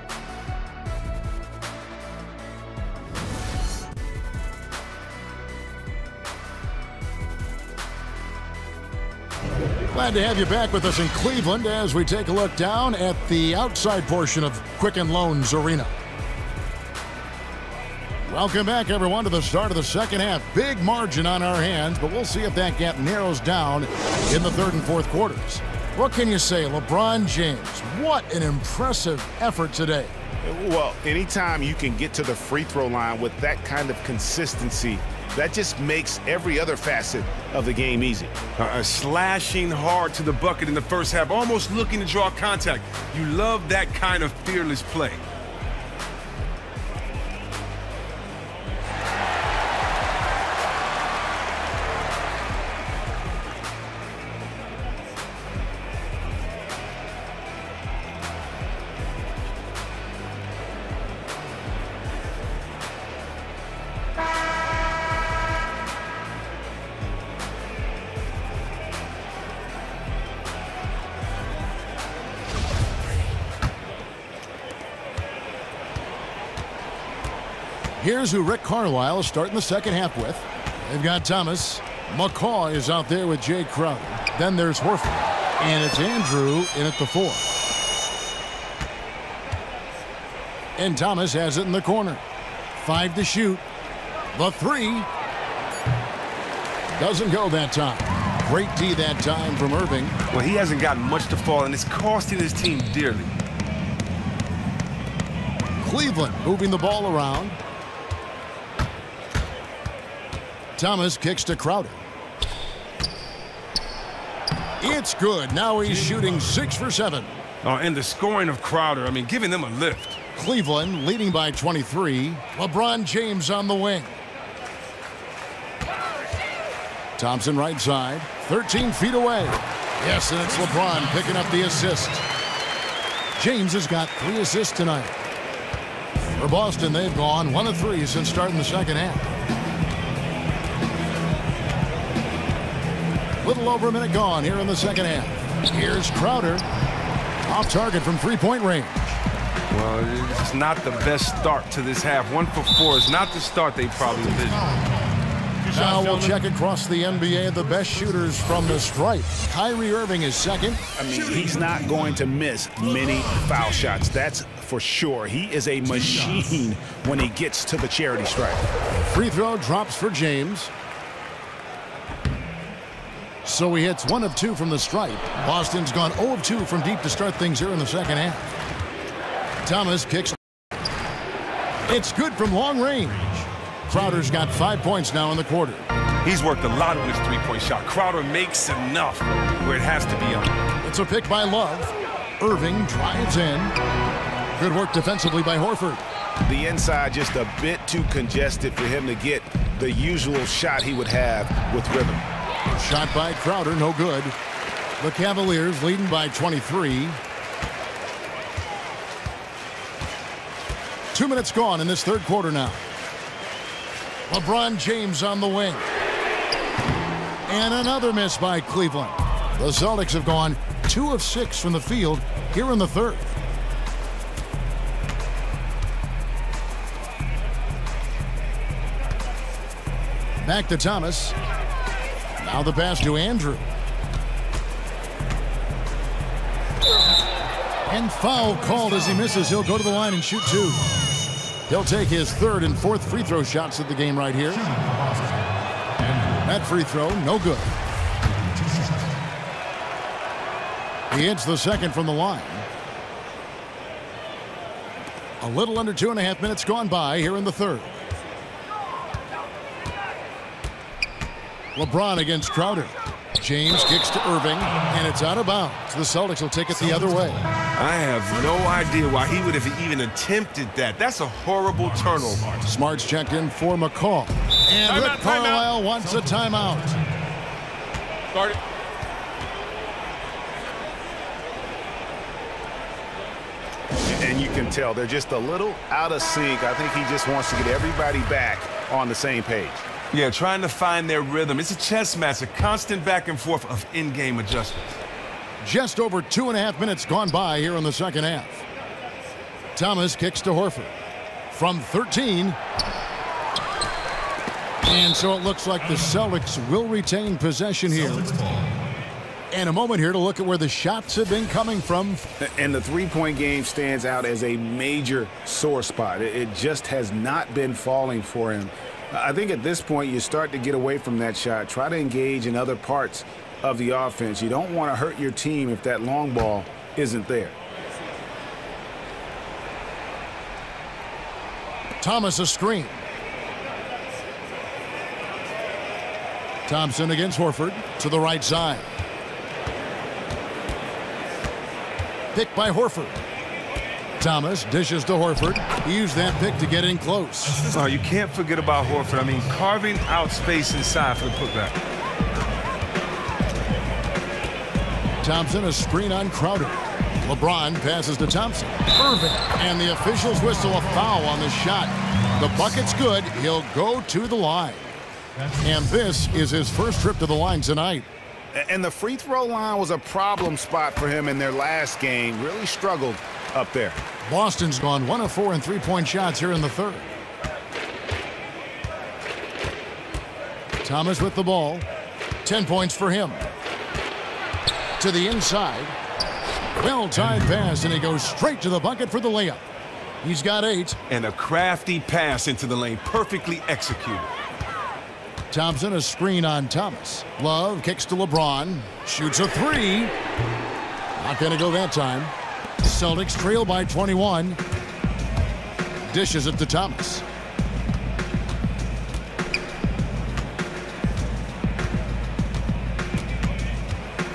Glad to have you back with us in Cleveland as we take a look down at the outside portion of Quicken Loans Arena. Welcome back, everyone, to the start of the second half. Big margin on our hands, but we'll see if that gap narrows down in the third and fourth quarters. What can you say, LeBron James? What an impressive effort today. Well, anytime you can get to the free throw line with that kind of consistency, that just makes every other facet of the game easy. Slashing hard to the bucket in the first half, almost looking to draw contact. You love that kind of fearless play. Here's who Rick Carlisle is starting the second half with. They've got Thomas. McCaw is out there with Jay Crowder. Then there's Horford. And it's Andrew in at the 4. And Thomas has it in the corner. 5 to shoot. The 3. Doesn't go that time. Great D that time from Irving. Well, he hasn't gotten much to fall, and it's costing his team dearly. Cleveland moving the ball around. Thomas kicks to Crowder. It's good. Now he's shooting 6 for 7. Oh, and the scoring of Crowder, I mean, giving them a lift. Cleveland leading by 23. LeBron James on the wing. Thompson right side. 13 feet away. Yes, and it's LeBron picking up the assist. James has got 3 assists tonight. For Boston, they've gone 1 of 3 since starting the second half. Little over a minute gone here in the second half. Here's Crowder. Off target from three-point range. Well, it's not the best start to this half. 1 for 4 is not the start they probably envisioned. Now we'll check across the NBA the best shooters from the stripe. Kyrie Irving is second. I mean, he's not going to miss many foul shots. That's for sure. He is a machine when he gets to the charity stripe. Free throw drops for James. So he hits 1 of 2 from the stripe. Boston's gone 0 of 2 from deep to start things here in the second half. Thomas kicks. It's good from long range. Crowder's got 5 points now in the quarter. He's worked a lot on his three-point shot. Crowder makes enough where it has to be on. It's a pick by Love. Irving drives in. Good work defensively by Horford. The inside just a bit too congested for him to get the usual shot he would have with rhythm. Shot by Crowder, no good. The Cavaliers leading by 23. 2 minutes gone in this third quarter now. LeBron James on the wing. And another miss by Cleveland. The Celtics have gone 2 of 6 from the field here in the third. Back to Thomas. Now the pass to Andrew. And foul called as he misses. He'll go to the line and shoot 2. He'll take his 3rd and 4th free throw shots of the game right here. That free throw, no good. He hits the 2nd from the line. A little under 2.5 minutes gone by here in the third. LeBron against Crowder. James kicks to Irving, and it's out of bounds. The Celtics will take it the other way. I have no idea why he would have even attempted that. That's a horrible turnover. Smart's checked in for McCaw. And Rick Carlisle wants a timeout. Start it. And you can tell they're just a little out of sync. I think he just wants to get everybody back on the same page. Yeah, trying to find their rhythm. It's a chess match, a constant back and forth of in-game adjustments. Just over 2.5 minutes gone by here in the second half. Thomas kicks to Horford. From 13. And so it looks like the Celtics will retain possession here. And a moment here to look at where the shots have been coming from. And the three-point game stands out as a major sore spot. It just has not been falling for him. I think at this point you start to get away from that shot. Try to engage in other parts of the offense. You don't want to hurt your team if that long ball isn't there. Thomas a screen. Thompson against Horford to the right side. Pick by Horford. Thomas dishes to Horford. He used that pick to get in close. Oh, you can't forget about Horford. I mean, carving out space inside for the putback. Thompson a screen on Crowder. LeBron passes to Thompson. Irving. And the officials whistle a foul on the shot. The bucket's good. He'll go to the line. And this is his first trip to the line tonight. And the free throw line was a problem spot for him in their last game. Really struggled up there. Boston's gone 1 of 4 in three-point shots here in the third. Thomas with the ball. 10 points for him. To the inside. Well-timed pass, and he goes straight to the bucket for the layup. He's got 8. And a crafty pass into the lane, perfectly executed. Thompson a screen on Thomas. Love kicks to LeBron. Shoots a 3. Not going to go that time. Celtics trail by 21. Dishes it to Thomas.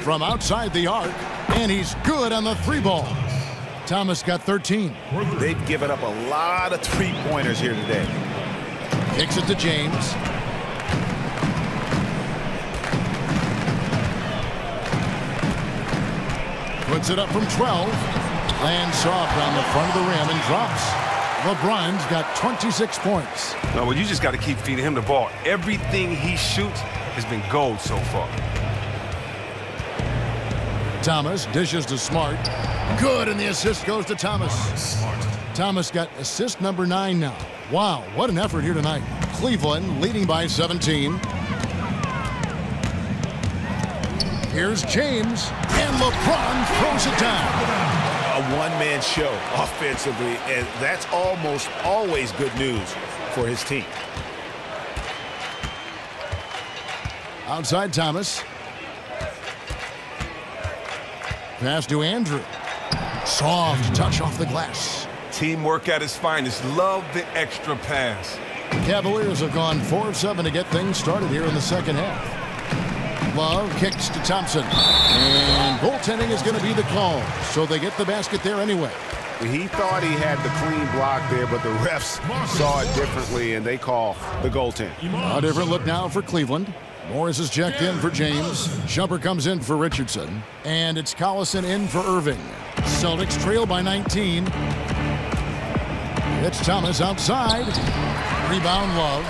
From outside the arc, and he's good on the 3-ball. Thomas got 13. They've given up a lot of three-pointers here today. Kicks it to James. Puts it up from 12. Lands soft on the front of the rim and drops. LeBron's got 26 points. No, well, you just got to keep feeding him the ball. Everything he shoots has been gold so far. Thomas dishes to Smart. Good, and the assist goes to Thomas. Thomas got assist number 9 now. Wow, what an effort here tonight. Cleveland leading by 17. Here's James, and LeBron throws it down. A one-man show offensively, and that's almost always good news for his team. Outside Thomas. Pass to Andrew. Soft touch off the glass. Teamwork at its finest. Love the extra pass. Cavaliers have gone 4 of 7 to get things started here in the second half. Love kicks to Thompson. And goaltending is going to be the call. So they get the basket there anyway. He thought he had the clean block there, but the refs saw it differently, and they call the goaltend. A different look now for Cleveland. Morris is checked in for James. Shumpert comes in for Richardson. And it's Collison in for Irving. Celtics trail by 19. It's Thomas outside. Rebound Love.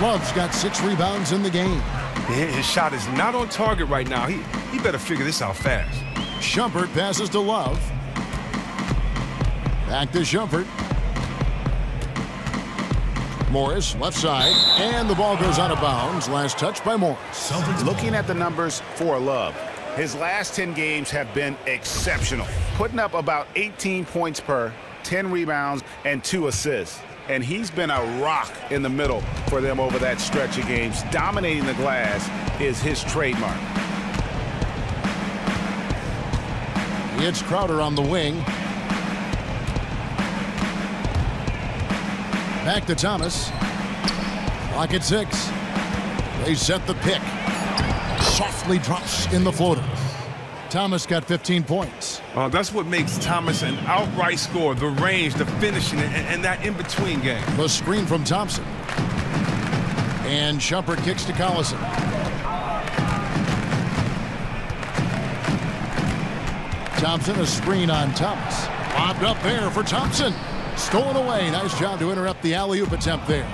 Love's got 6 rebounds in the game. His shot is not on target right now. He better figure this out fast. Shumpert passes to Love. Back to Shumpert. Morris, left side, and the ball goes out of bounds. Last touch by Morris. Looking at the numbers for Love, his last 10 games have been exceptional, putting up about 18 points per, 10 rebounds, and 2 assists. And he's been a rock in the middle for them over that stretch of games. Dominating the glass is his trademark. It's Crowder on the wing. Back to Thomas. Clock at 6. They set the pick. Softly drops in the floater. Thomas got 15 points. That's what makes Thomas an outright scorer. The range, the finishing, and that in-between game. The screen from Thompson. And Shumpert kicks to Collison. Thompson, a screen on Thomas. Bobbed up there for Thompson. Stolen away. Nice job to interrupt the alley-oop attempt there.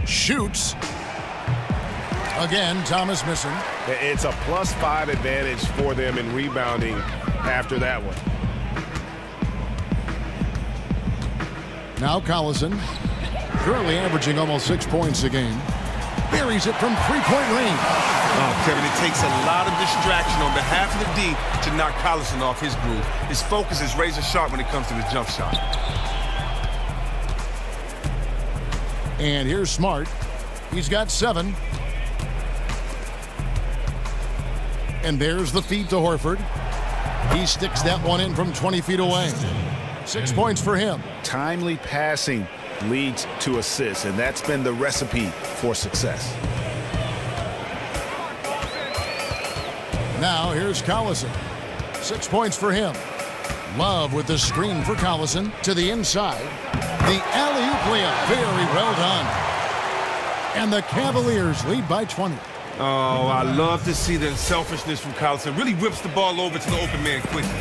Shoots. Again, Thomas missing. It's a +5 advantage for them in rebounding after that one. Now Collison, currently averaging almost 6 points a game. Buries it from three-point range. Oh, Kevin, it takes a lot of distraction on behalf of the D to knock Collison off his groove. His focus is razor sharp when it comes to the jump shot. And here's Smart. He's got 7. And there's the feed to Horford. He sticks that one in from 20 feet away. 6 points for him. Timely passing leads to assists, and that's been the recipe for success. Now here's Collison. 6 points for him. Love with the screen for Collison to the inside. The alley-oop layup, very well done. And the Cavaliers lead by 20. Oh, I love to see the selfishness from Collison. Really whips the ball over to the open man quickly.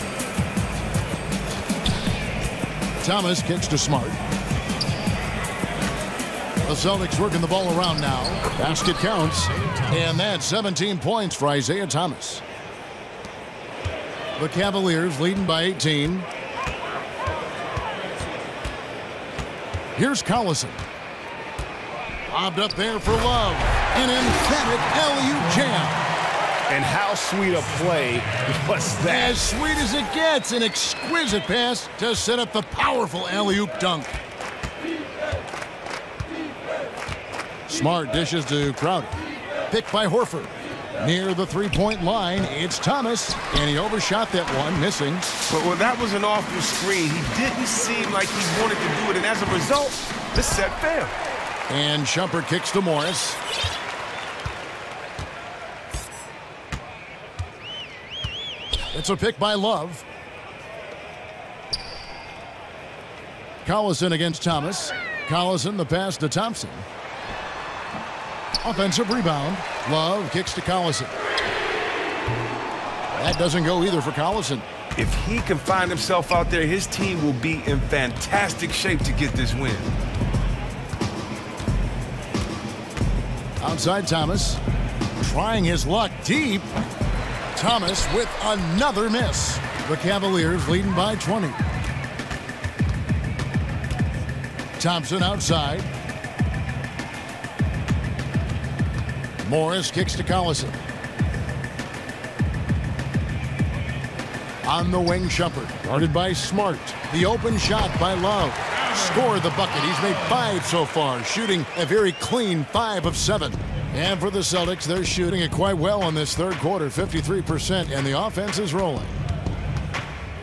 Thomas kicks to Smart. The Celtics working the ball around now. Basket counts. And that's 17 points for Isaiah Thomas. The Cavaliers leading by 18. Here's Collison. Lobbed up there for Love. An emphatic alley-oop jam. And how sweet a play was that? As sweet as it gets. An exquisite pass to set up the powerful alley-oop dunk. Smart dishes to Crowder. Picked by Horford. Near the three-point line, it's Thomas, and he overshot that one, missing. But well, that was an awful screen. He didn't seem like he wanted to do it, and as a result, the set failed. And Shumpert kicks to Morris. It's a pick by Love. Collison against Thomas. Collison the pass to Thompson. Offensive rebound. Love kicks to Collison. That doesn't go either for Collison. If he can find himself out there, his team will be in fantastic shape to get this win. Outside Thomas. Trying his luck deep. Thomas with another miss. The Cavaliers leading by 20. Thompson outside. Morris kicks to Collison. On the wing, Shumpert. Guarded by Smart. The open shot by Love. Scored the bucket. He's made 5 so far, shooting a very clean 5 of 7. And for the Celtics, they're shooting it quite well in this third quarter, 53%, and the offense is rolling.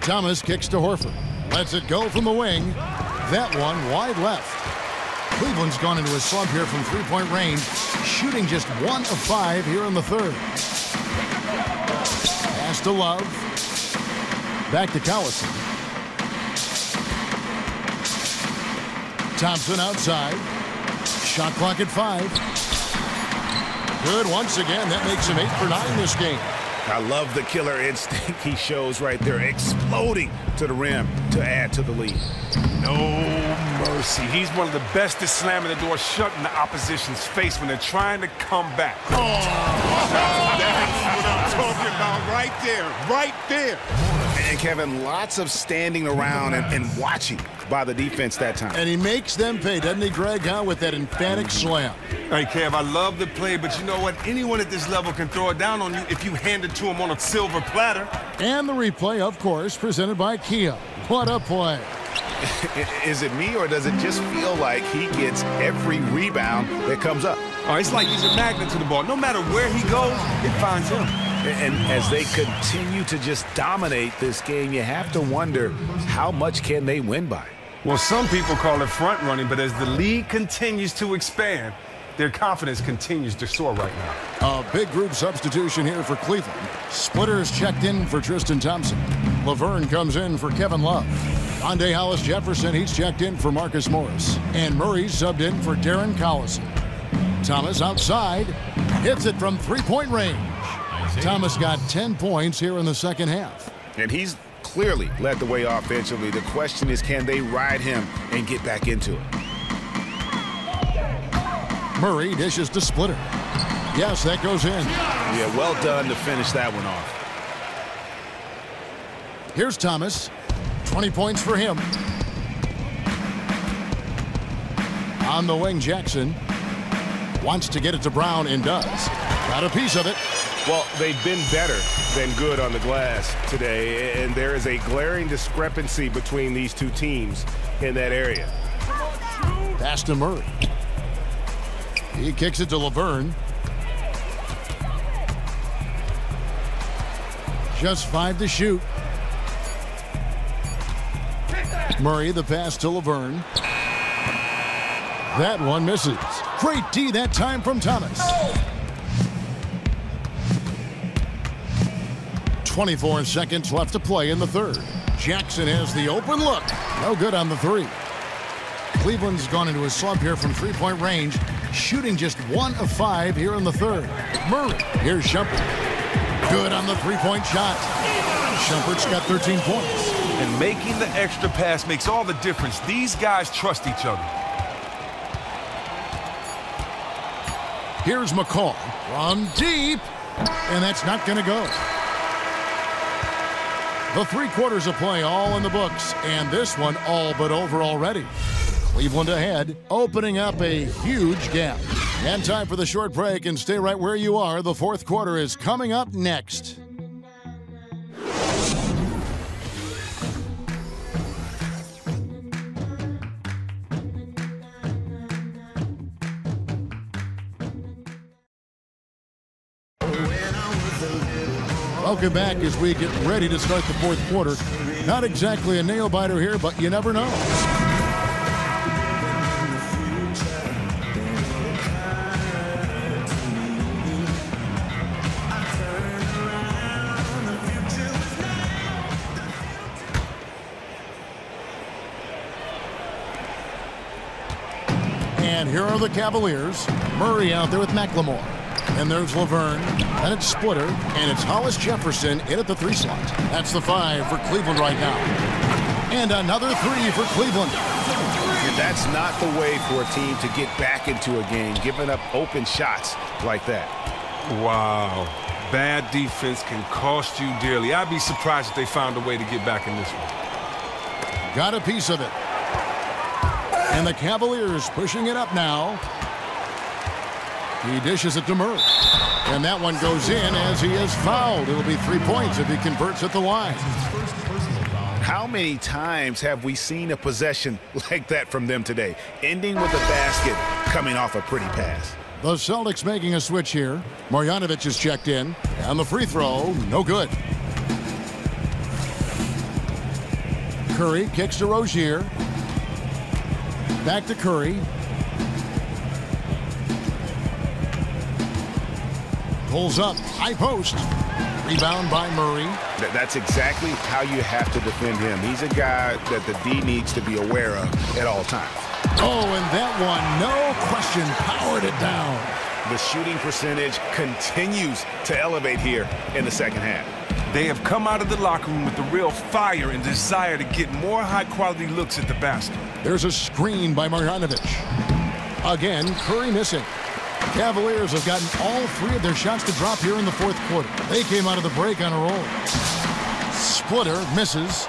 Thomas kicks to Horford. Lets it go from the wing. That one wide left. Cleveland's gone into a slump here from three-point range, shooting just 1 of 5 here in the third. Pass to Love. Back to Collison. Thompson outside. Shot clock at 5. Good once again. That makes him 8 for 9 this game. I love the killer instinct he shows right there, exploding to the rim to add to the lead. No mercy. He's one of the best at slamming the door shut in the opposition's face when they're trying to come back. Oh, that's what I'm talking about right there. And Kevin, lots of standing around and watching by the defense that time. And he makes them pay, doesn't he, Greg, with that emphatic slam. Hey, Kev, I love the play, but you know what? Anyone at this level can throw it down on you if you hand it to him on a silver platter. And the replay, of course, presented by Kia. What a play. Is it me, or does it just feel like he gets every rebound that comes up? Oh, it's like he's a magnet to the ball. No matter where he goes, it finds him. And as they continue to just dominate this game, you have to wonder, how much can they win by? Well, some people call it front running, but as the league continues to expand, their confidence continues to soar right now. A big group substitution here for Cleveland. Splitters checked in for Tristan Thompson. Laverne comes in for Kevin Love. Andre Hollis Jefferson, he's checked in for Marcus Morris. And Murray subbed in for Darren Collison. Thomas outside, hits it from three-point range. Thomas got 10 points here in the second half. And he's clearly led the way offensively. The question is, can they ride him and get back into it? Murray dishes to Splitter. Yes, that goes in. Yeah, well done to finish that one off. Here's Thomas. 20 points for him. On the wing, Jackson wants to get it to Brown and does. Got a piece of it. Well, they've been better than good on the glass today, and there is a glaring discrepancy between these two teams in that area. Pass to Murray. He kicks it to Laverne. Just 5 to shoot. Murray, the pass to Laverne. That one misses. Great D that time from Thomas. 24 seconds left to play in the third. Jackson has the open look. No good on the three. Cleveland's gone into a slump here from three-point range, shooting just 1 of 5 here in the third. Murray, here's Shumpert. Good on the three-point shot. Shumpert's got 13 points. And making the extra pass makes all the difference. These guys trust each other. Here's McCall from deep, and that's not going to go. The 3 quarters of play all in the books, and this one all but over already. Cleveland ahead, opening up a huge gap. And time for the short break, and stay right where you are. The fourth quarter is coming up next. Welcome back as we get ready to start the fourth quarter. Not exactly a nail-biter here, but you never know. And here are the Cavaliers. Murray out there with McLemore. And there's Laverne, and it's Splitter, and it's Hollis Jefferson in at the 3 slot. That's the 5 for Cleveland right now. And another 3 for Cleveland. That's not the way for a team to get back into a game, giving up open shots like that. Wow. Bad defense can cost you dearly. I'd be surprised if they found a way to get back in this one. Got a piece of it. And the Cavaliers pushing it up now. He dishes it to Murray. And that one goes in as he is fouled. It'll be 3 points if he converts at the line. How many times have we seen a possession like that from them today? Ending with a basket, coming off a pretty pass. The Celtics making a switch here. Marjanovic is checked in. And the free throw, no good. Curry kicks to Rozier. Back to Curry. Pulls up, high post. Rebound by Murray. That's exactly how you have to defend him. He's a guy that the D needs to be aware of at all times. Oh, and that one, no question, powered it down. The shooting percentage continues to elevate here in the second half. They have come out of the locker room with a real fire and desire to get more high-quality looks at the basket. There's a screen by Marjanovic. Again, Curry missing. Cavaliers have gotten all 3 of their shots to drop here in the fourth quarter. They came out of the break on a roll. Splitter misses.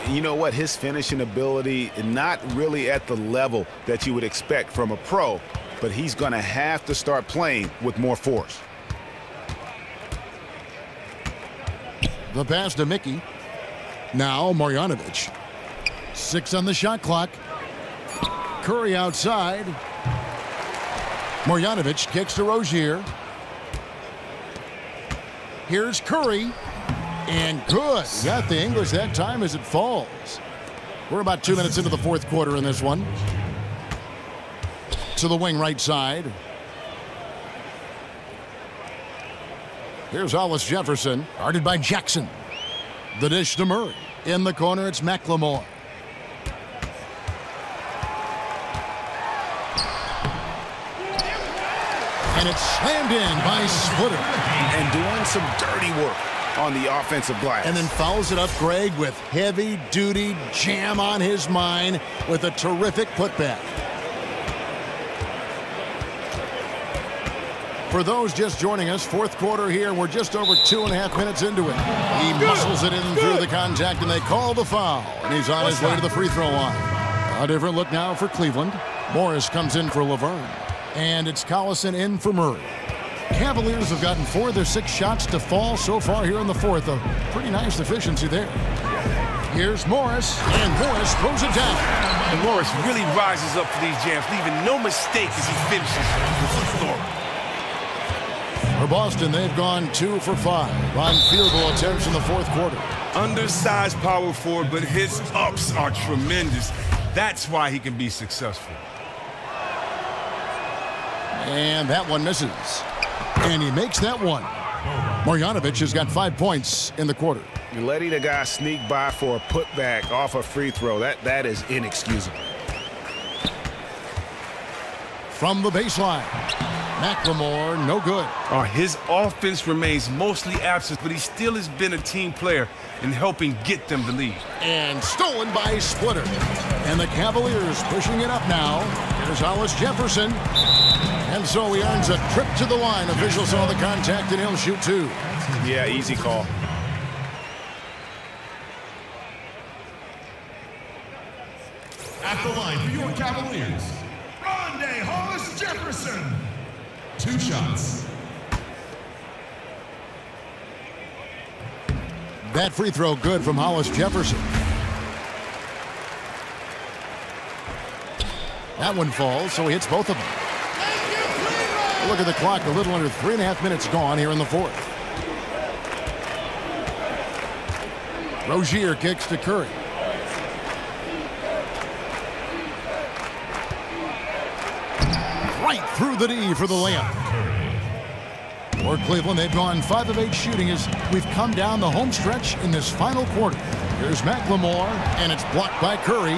You know what? His finishing ability is not really at the level that you would expect from a pro, but he's going to have to start playing with more force. The pass to Mickey. Now Marjanovic. 6 on the shot clock. Curry outside. Marjanovic kicks to Rozier. Here's Curry. And good. Got the English that time as it falls. We're about 2 minutes into the fourth quarter in this one. To the wing right side. Here's Hollis Jefferson, guarded by Jackson. The dish to Murray. In the corner, it's McLemore. And it's slammed in by Splitter. And doing some dirty work on the offensive glass. And then fouls it up, Greg, with heavy-duty jam on his mind with a terrific putback. For those just joining us, fourth quarter here, we're just over 2.5 minutes into it. He muscles it in through the contact, and they call the foul. And he's on his way to the free throw line. A different look now for Cleveland. Morris comes in for Laverne. And it's Collison in for Murray. Cavaliers have gotten 4 of their 6 shots to fall so far here in the fourth. A pretty nice efficiency there. Here's Morris, and Morris throws it down. And Morris really rises up for these jams, leaving no mistake as he finishes with the score. For Boston, they've gone 2 for 5 on field goal attempts in the fourth quarter. Undersized power forward, but his ups are tremendous. That's why he can be successful. And that one misses. And he makes that one. Marjanovic has got 5 points in the quarter. You're letting a guy sneak by for a putback off a free throw. That is inexcusable. From the baseline, McLemore, no good. His offense remains mostly absent, but he still has been a team player in helping get them the lead. And stolen by Splitter. And the Cavaliers pushing it up now. Here's Hollis Jefferson. And so he earns a trip to the line. Officials saw the contact and he'll shoot 2. Yeah, easy call. At the line for your Cavaliers, Rondae Hollis Jefferson. 2 shots. That free throw good from Hollis Jefferson. That one falls, so he hits both of them. Look at the clock, a little under 3.5 minutes gone here in the fourth. Rozier kicks to Curry. Right through the D for the layup. For Cleveland, they've gone 5 of 8 shooting as we've come down the home stretch in this final quarter. Here's McLemore, and it's blocked by Curry.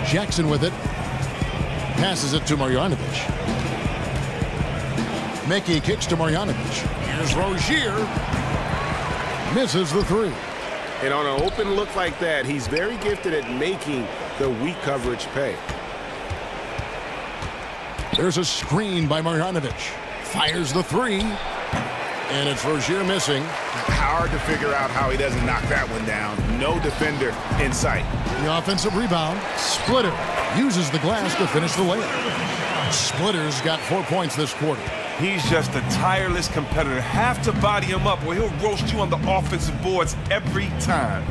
Jackson with it. Passes it to Marjanovic. Mickey kicks to Marjanovic. Here's Rozier. Misses the 3. And on an open look like that, he's very gifted at making the weak coverage pay. There's a screen by Marjanovic. Fires the 3. And it's Rozier missing. Hard to figure out how he doesn't knock that one down. No defender in sight. The offensive rebound. Splitter uses the glass to finish the layup. Splitter's got 4 points this quarter. He's just a tireless competitor. Have to body him up or he'll roast you on the offensive boards every time.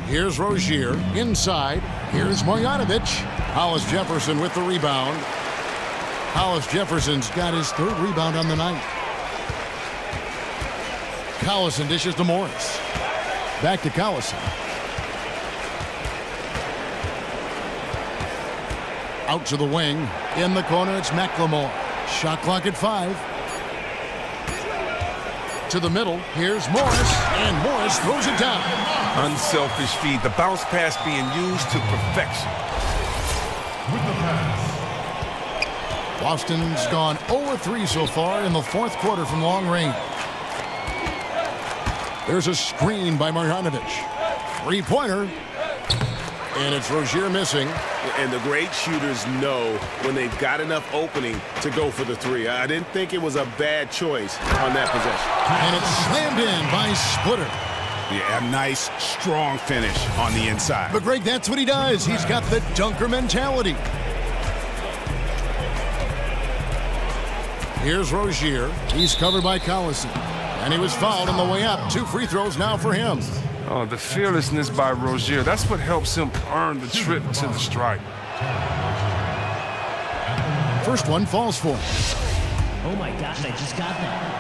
Here's Rozier inside. Here's Marjanovic. Hollis Jefferson with the rebound. Hollis Jefferson's got his 3rd rebound on the night. Collison dishes to Morris. Back to Collison. Out to the wing. In the corner, it's McLemore. Shot clock at 5. To the middle. Here's Morris. And Morris throws it down. Unselfish feed. The bounce pass being used to perfection. With the pass. Boston's gone 0-3 so far in the fourth quarter from long range. There's a screen by Marjanovic. 3-pointer. And it's Rozier missing. And the great shooters know when they've got enough opening to go for the 3. I didn't think it was a bad choice on that possession. And it's slammed in by Splitter. Yeah, a nice, strong finish on the inside. But Greg, that's what he does. He's got the dunker mentality. Here's Rozier. He's covered by Collison. And he was fouled on the way up. 2 free throws now for him. Oh, the fearlessness by Rozier. That's what helps him earn the trip to the stripe. First one falls for him. Oh my gosh, I just got that.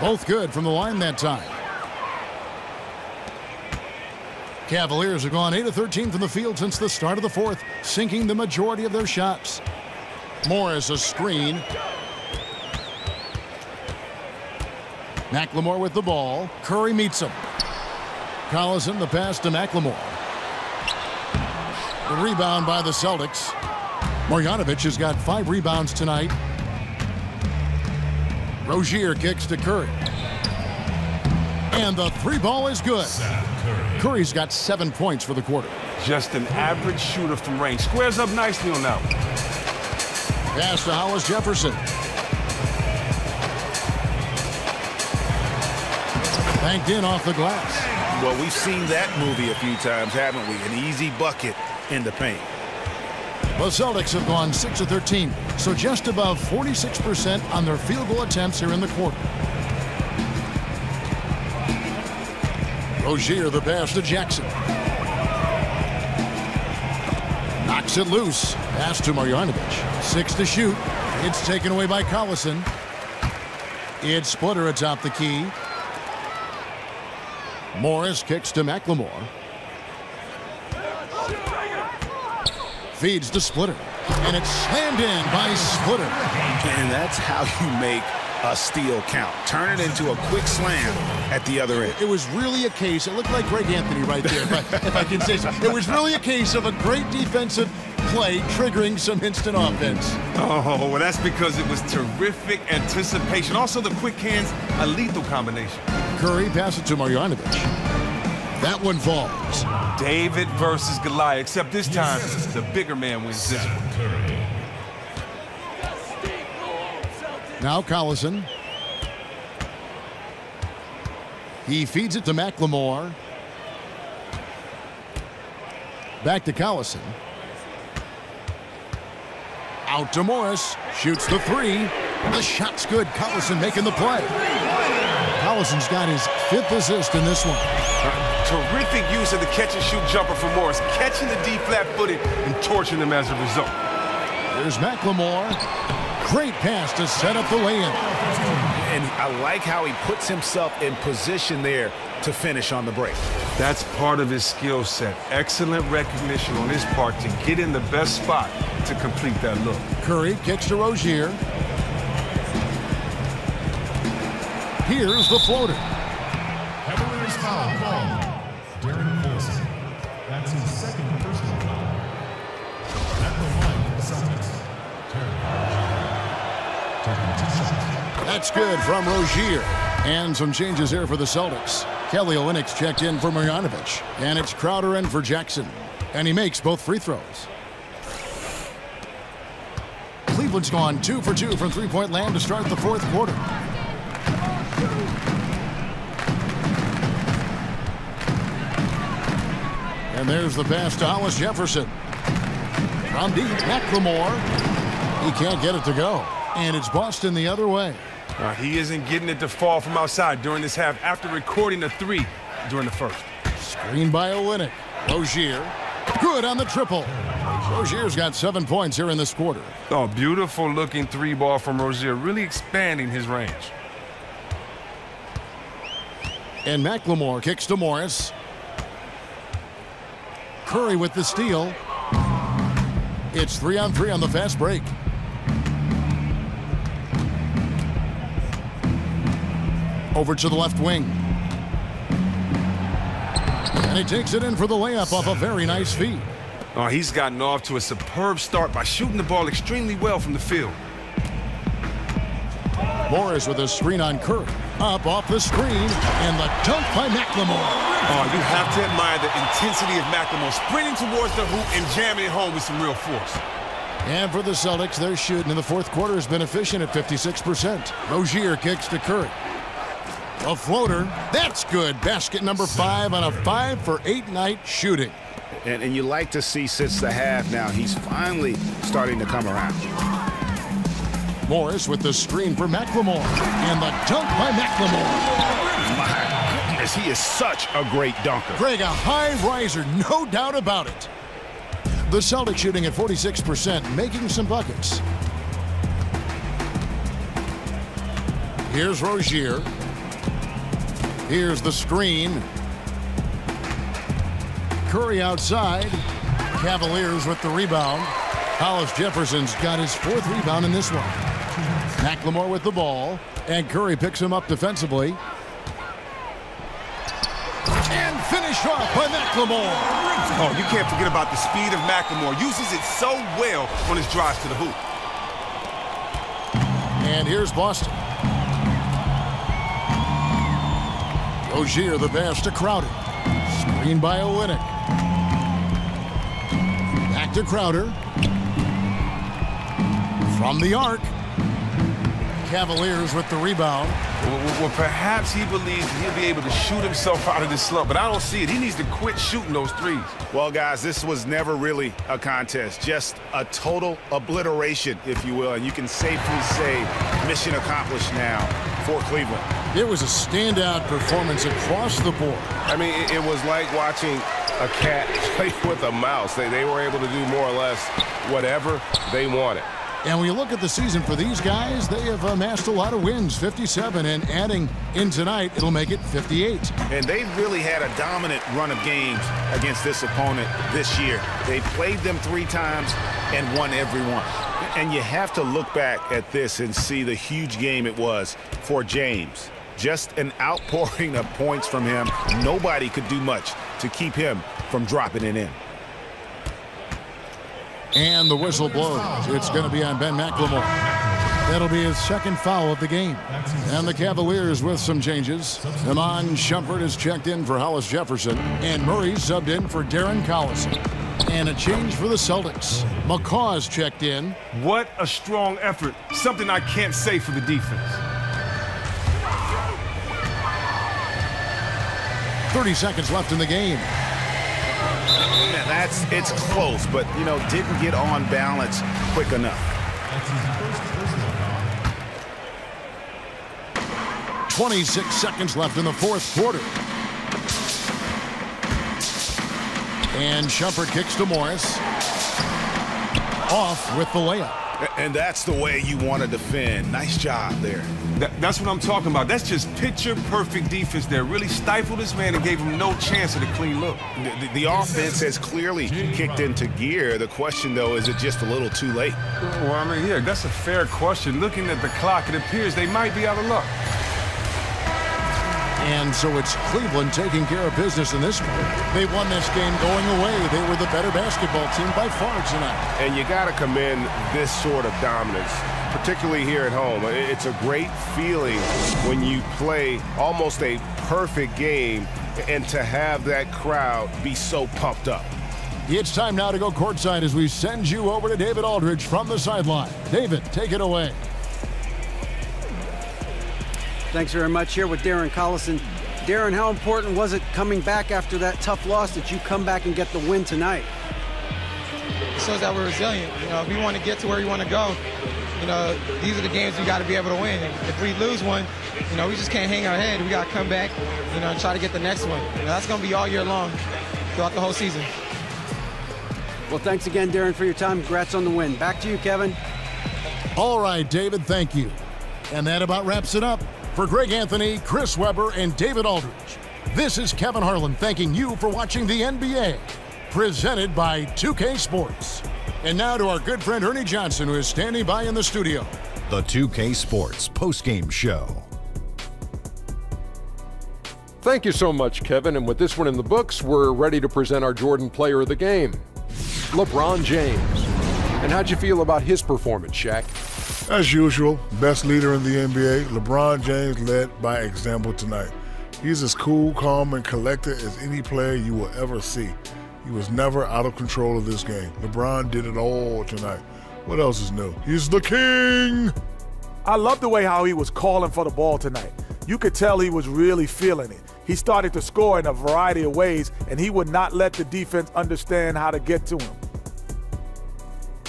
Both good from the line that time. Cavaliers have gone 8 of 13 from the field since the start of the fourth, sinking the majority of their shots. Morris a screen. McLemore with the ball. Curry meets him. Collison the pass to McLemore. The rebound by the Celtics. Marjanovic has got 5 rebounds tonight. Rozier kicks to Curry. And the 3 ball is good. Curry's got 7 points for the quarter. Just an average shooter from range. Squares up nicely on that one. Pass to Hollis Jefferson. Banked in off the glass. Well, we've seen that movie a few times, haven't we? An easy bucket in the paint. The Celtics have gone 6 of 13, so just above 46% on their field goal attempts here in the quarter. Rozier the pass to Jackson. Knocks it loose. Pass to Marjanovic. 6 to shoot. It's taken away by Collison. It's Splitter atop the key. Morris kicks to McLemore. Feeds to Splitter. And it's slammed in by Splitter. And that's how you make a steal count. Turn it into a quick slam at the other end. It was really a case, it looked like Greg Anthony right there, if I can say so. It was really a case of a great defensive play triggering some instant offense. Oh, well, that's because it was terrific anticipation. Also, the quick hands, a lethal combination. Curry passes it to Marjanovic. That one falls. David versus Goliath, except this time, the bigger man wins this one. Now Collison. He feeds it to McLemore. Back to Collison. Out to Morris. Shoots the 3. The shot's good. Collison making the play. Collison's got his 5th assist in this one. Terrific use of the catch-and-shoot jumper from Morris, catching the D flat-footed and torching them as a result. There's McLemore. Great pass to set up the lay-in. And I like how he puts himself in position there to finish on the break. That's part of his skill set. Excellent recognition on his part to get in the best spot to complete that look. Curry kicks to Rozier. Here's the floater. Cavaliers foul called. Darren Colson. That's his 2nd personal foul. At the line for the Celtics. That's good from Rozier. And some changes here for the Celtics. Kelly Olynyk's checked in for Marjanovic. And it's Crowder in for Jackson. And he makes both free throws. Cleveland's gone 2 for 2 from three-point land to start the 4th quarter. And there's the pass to Hollis Jefferson. From deep, McLemore. He can't get it to go. And it's Boston the other way. He isn't getting it to fall from outside during this half after recording a 3 during the first. Screen by Olynyk. Rozier. Good on the triple. Rozier's got 7 points here in this quarter. Oh, beautiful looking 3-ball from Rozier, really expanding his range. And McLemore kicks to Morris. Curry with the steal. It's 3-on-3 on the fast break. Over to the left wing. And he takes it in for the layup off a very nice feed. Oh, he's gotten off to a superb start by shooting the ball extremely well from the field. Morris with a screen on Curry. Up off the screen, and the dunk by McLemore. Oh, you have to admire the intensity of McLemore, sprinting towards the hoop and jamming it home with some real force. And for the Celtics, their shooting in the 4th quarter has been efficient at 56%. Rozier kicks to Curry. A floater. That's good. Basket number 5 on a 5 for 8 night shooting. And you like to see since the half now, he's finally starting to come around. Morris with the screen for McLemore. And the dunk by McLemore. My goodness, he is such a great dunker. Greg, a high riser, no doubt about it. The Celtics shooting at 46%, making some buckets. Here's Rozier. Here's the screen. Curry outside. Cavaliers with the rebound. Hollis Jefferson's got his 4th rebound in this one. McLemore with the ball. And Curry picks him up defensively. And finished off by McLemore. Oh, you can't forget about the speed of McLemore. Uses it so well on his drives to the hoop. And here's Boston. Rozier the pass to Crowder. Screen by Olynyk. Back to Crowder. From the arc. Cavaliers with the rebound. Well, perhaps he believes he'll be able to shoot himself out of this slump, but I don't see it. He needs to quit shooting those threes. Well, guys, this was never really a contest, just a total obliteration, if you will, and you can safely say mission accomplished now for Cleveland. It was a standout performance across the board. I mean, it was like watching a cat play with a mouse. They were able to do more or less whatever they wanted. And when you look at the season for these guys, they have amassed a lot of wins, 57, and adding in tonight, it'll make it 58. And they've really had a dominant run of games against this opponent this year. They played them 3 times and won every one. And you have to look back at this and see the huge game it was for James. Just an outpouring of points from him. Nobody could do much to keep him from dropping it in. And the whistle blows. It's going to be on Ben McLemore. That'll be his second foul of the game. And the Cavaliers with some changes. Iman Shumpert is checked in for Hollis Jefferson. And Murray subbed in for Darren Collison. And a change for the Celtics. McCaw's checked in. What a strong effort. Something I can't say for the defense. 30 seconds left in the game. It's close, but, you know, didn't get on balance quick enough. 26 seconds left in the fourth quarter. And Shumpert kicks to Morris. Off with the layup. And that's the way you want to defend. Nice job there. That's what I'm talking about. That's just picture-perfect defense there. Really stifled this man and gave him no chance at a clean look. The offense has clearly kicked into gear. The question, though, is it just a little too late? Well, I mean, yeah, that's a fair question. Looking at the clock, it appears they might be out of luck. And so it's Cleveland taking care of business in this one. They won this game going away. They were the better basketball team by far tonight. And you got to commend this sort of dominance, particularly here at home. It's a great feeling when you play almost a perfect game and to have that crowd be so pumped up. It's time now to go courtside as we send you over to David Aldridge from the sideline. David, take it away. Thanks very much. Here with Darren Collison. Darren, how important was it coming back after that tough loss that you come back and get the win tonight? It shows that we're resilient. You know, if we want to get to where we want to go, you know, these are the games we got to be able to win. And if we lose one, you know, we just can't hang our head. We got to come back, you know, and try to get the next one. You know, that's going to be all year long, throughout the whole season. Well, thanks again, Darren, for your time. Congrats on the win. Back to you, Kevin. All right, David, thank you. And that about wraps it up. For Greg Anthony, Chris Webber, and David Aldridge, this is Kevin Harlan thanking you for watching the NBA, presented by 2K Sports. And now to our good friend Ernie Johnson, who is standing by in the studio. The 2K Sports postgame show. Thank you so much, Kevin. And with this one in the books, we're ready to present our Jordan Player of the Game, LeBron James. And how'd you feel about his performance, Shaq? As usual, best leader in the NBA, LeBron James led by example tonight. He's as cool, calm, and collected as any player you will ever see. He was never out of control of this game. LeBron did it all tonight. What else is new? He's the king! I love the way how he was calling for the ball tonight. You could tell he was really feeling it. He started to score in a variety of ways, and he would not let the defense understand how to get to him.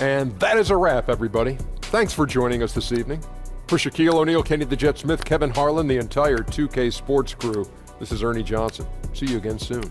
And that is a wrap, everybody. Thanks for joining us this evening. For Shaquille O'Neal, Kenny the Jet Smith, Kevin Harlan, the entire 2K Sports crew, this is Ernie Johnson. See you again soon.